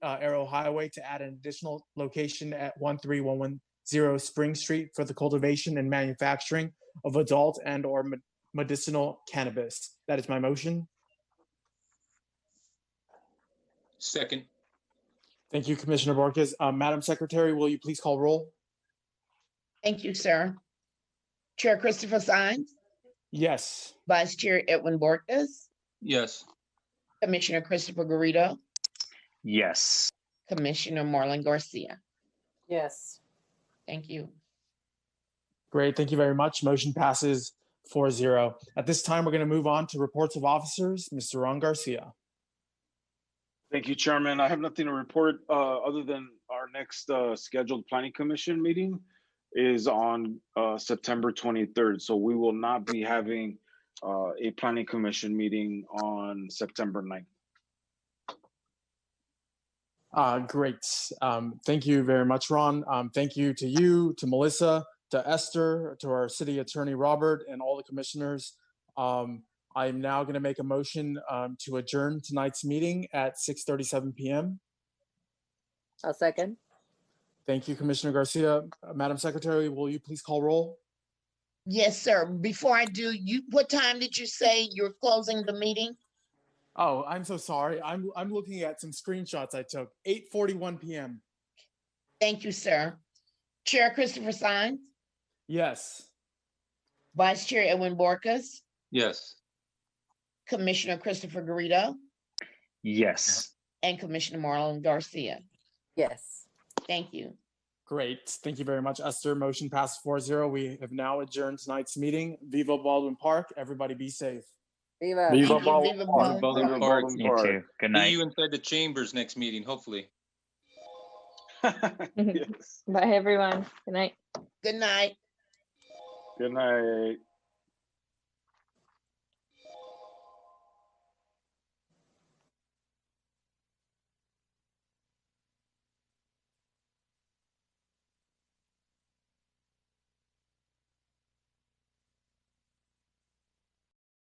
Arrow Highway to add an additional location at 13110 Spring Street for the cultivation and manufacturing of adult and or medicinal cannabis. That is my motion. Second. Thank you, Commissioner Borges. Madam Secretary, will you please call roll? Thank you, sir. Chair Christopher Sines, Yes. Vice Chair Edwin Borges, Yes. Commissioner Christopher Garrido, Yes. Commissioner Marlon Garcia. Yes. Thank you. Great, thank you very much. Motion passes 4-0. At this time, we're going to move on to reports of officers. Mr. Ron Garcia. Thank you, Chairman. I have nothing to report other than our next scheduled Planning Commission meeting is on September 23rd. So we will not be having a Planning Commission meeting on September 9th. Great. Thank you very much, Ron. Thank you to you, to Melissa, to Esther, to our city attorney, Robert, and all the commissioners. I'm now going to make a motion to adjourn tonight's meeting at 6:37 p.m. I'll second. Thank you, Commissioner Garcia. Madam Secretary, will you please call roll? Yes, sir. Before I do, what time did you say you're closing the meeting? Oh, I'm so sorry. I'm looking at some screenshots I took. 8:41 p.m. Thank you, sir. Chair Christopher Sines, Yes. Vice Chair Edwin Borges, Yes. Commissioner Christopher Garrido, Yes. and Commissioner Marlon Garcia. Yes. Thank you. Great. Thank you very much, Esther. Motion passed 4-0. We have now adjourned tonight's meeting. Viva Baldwin Park. Everybody be safe. Viva. Thank you, Viva Baldwin Baldwin Park. Park. You too. Good See night. you inside the chambers next meeting, hopefully. Yes. Bye, everyone. Good night. Good night. Good night.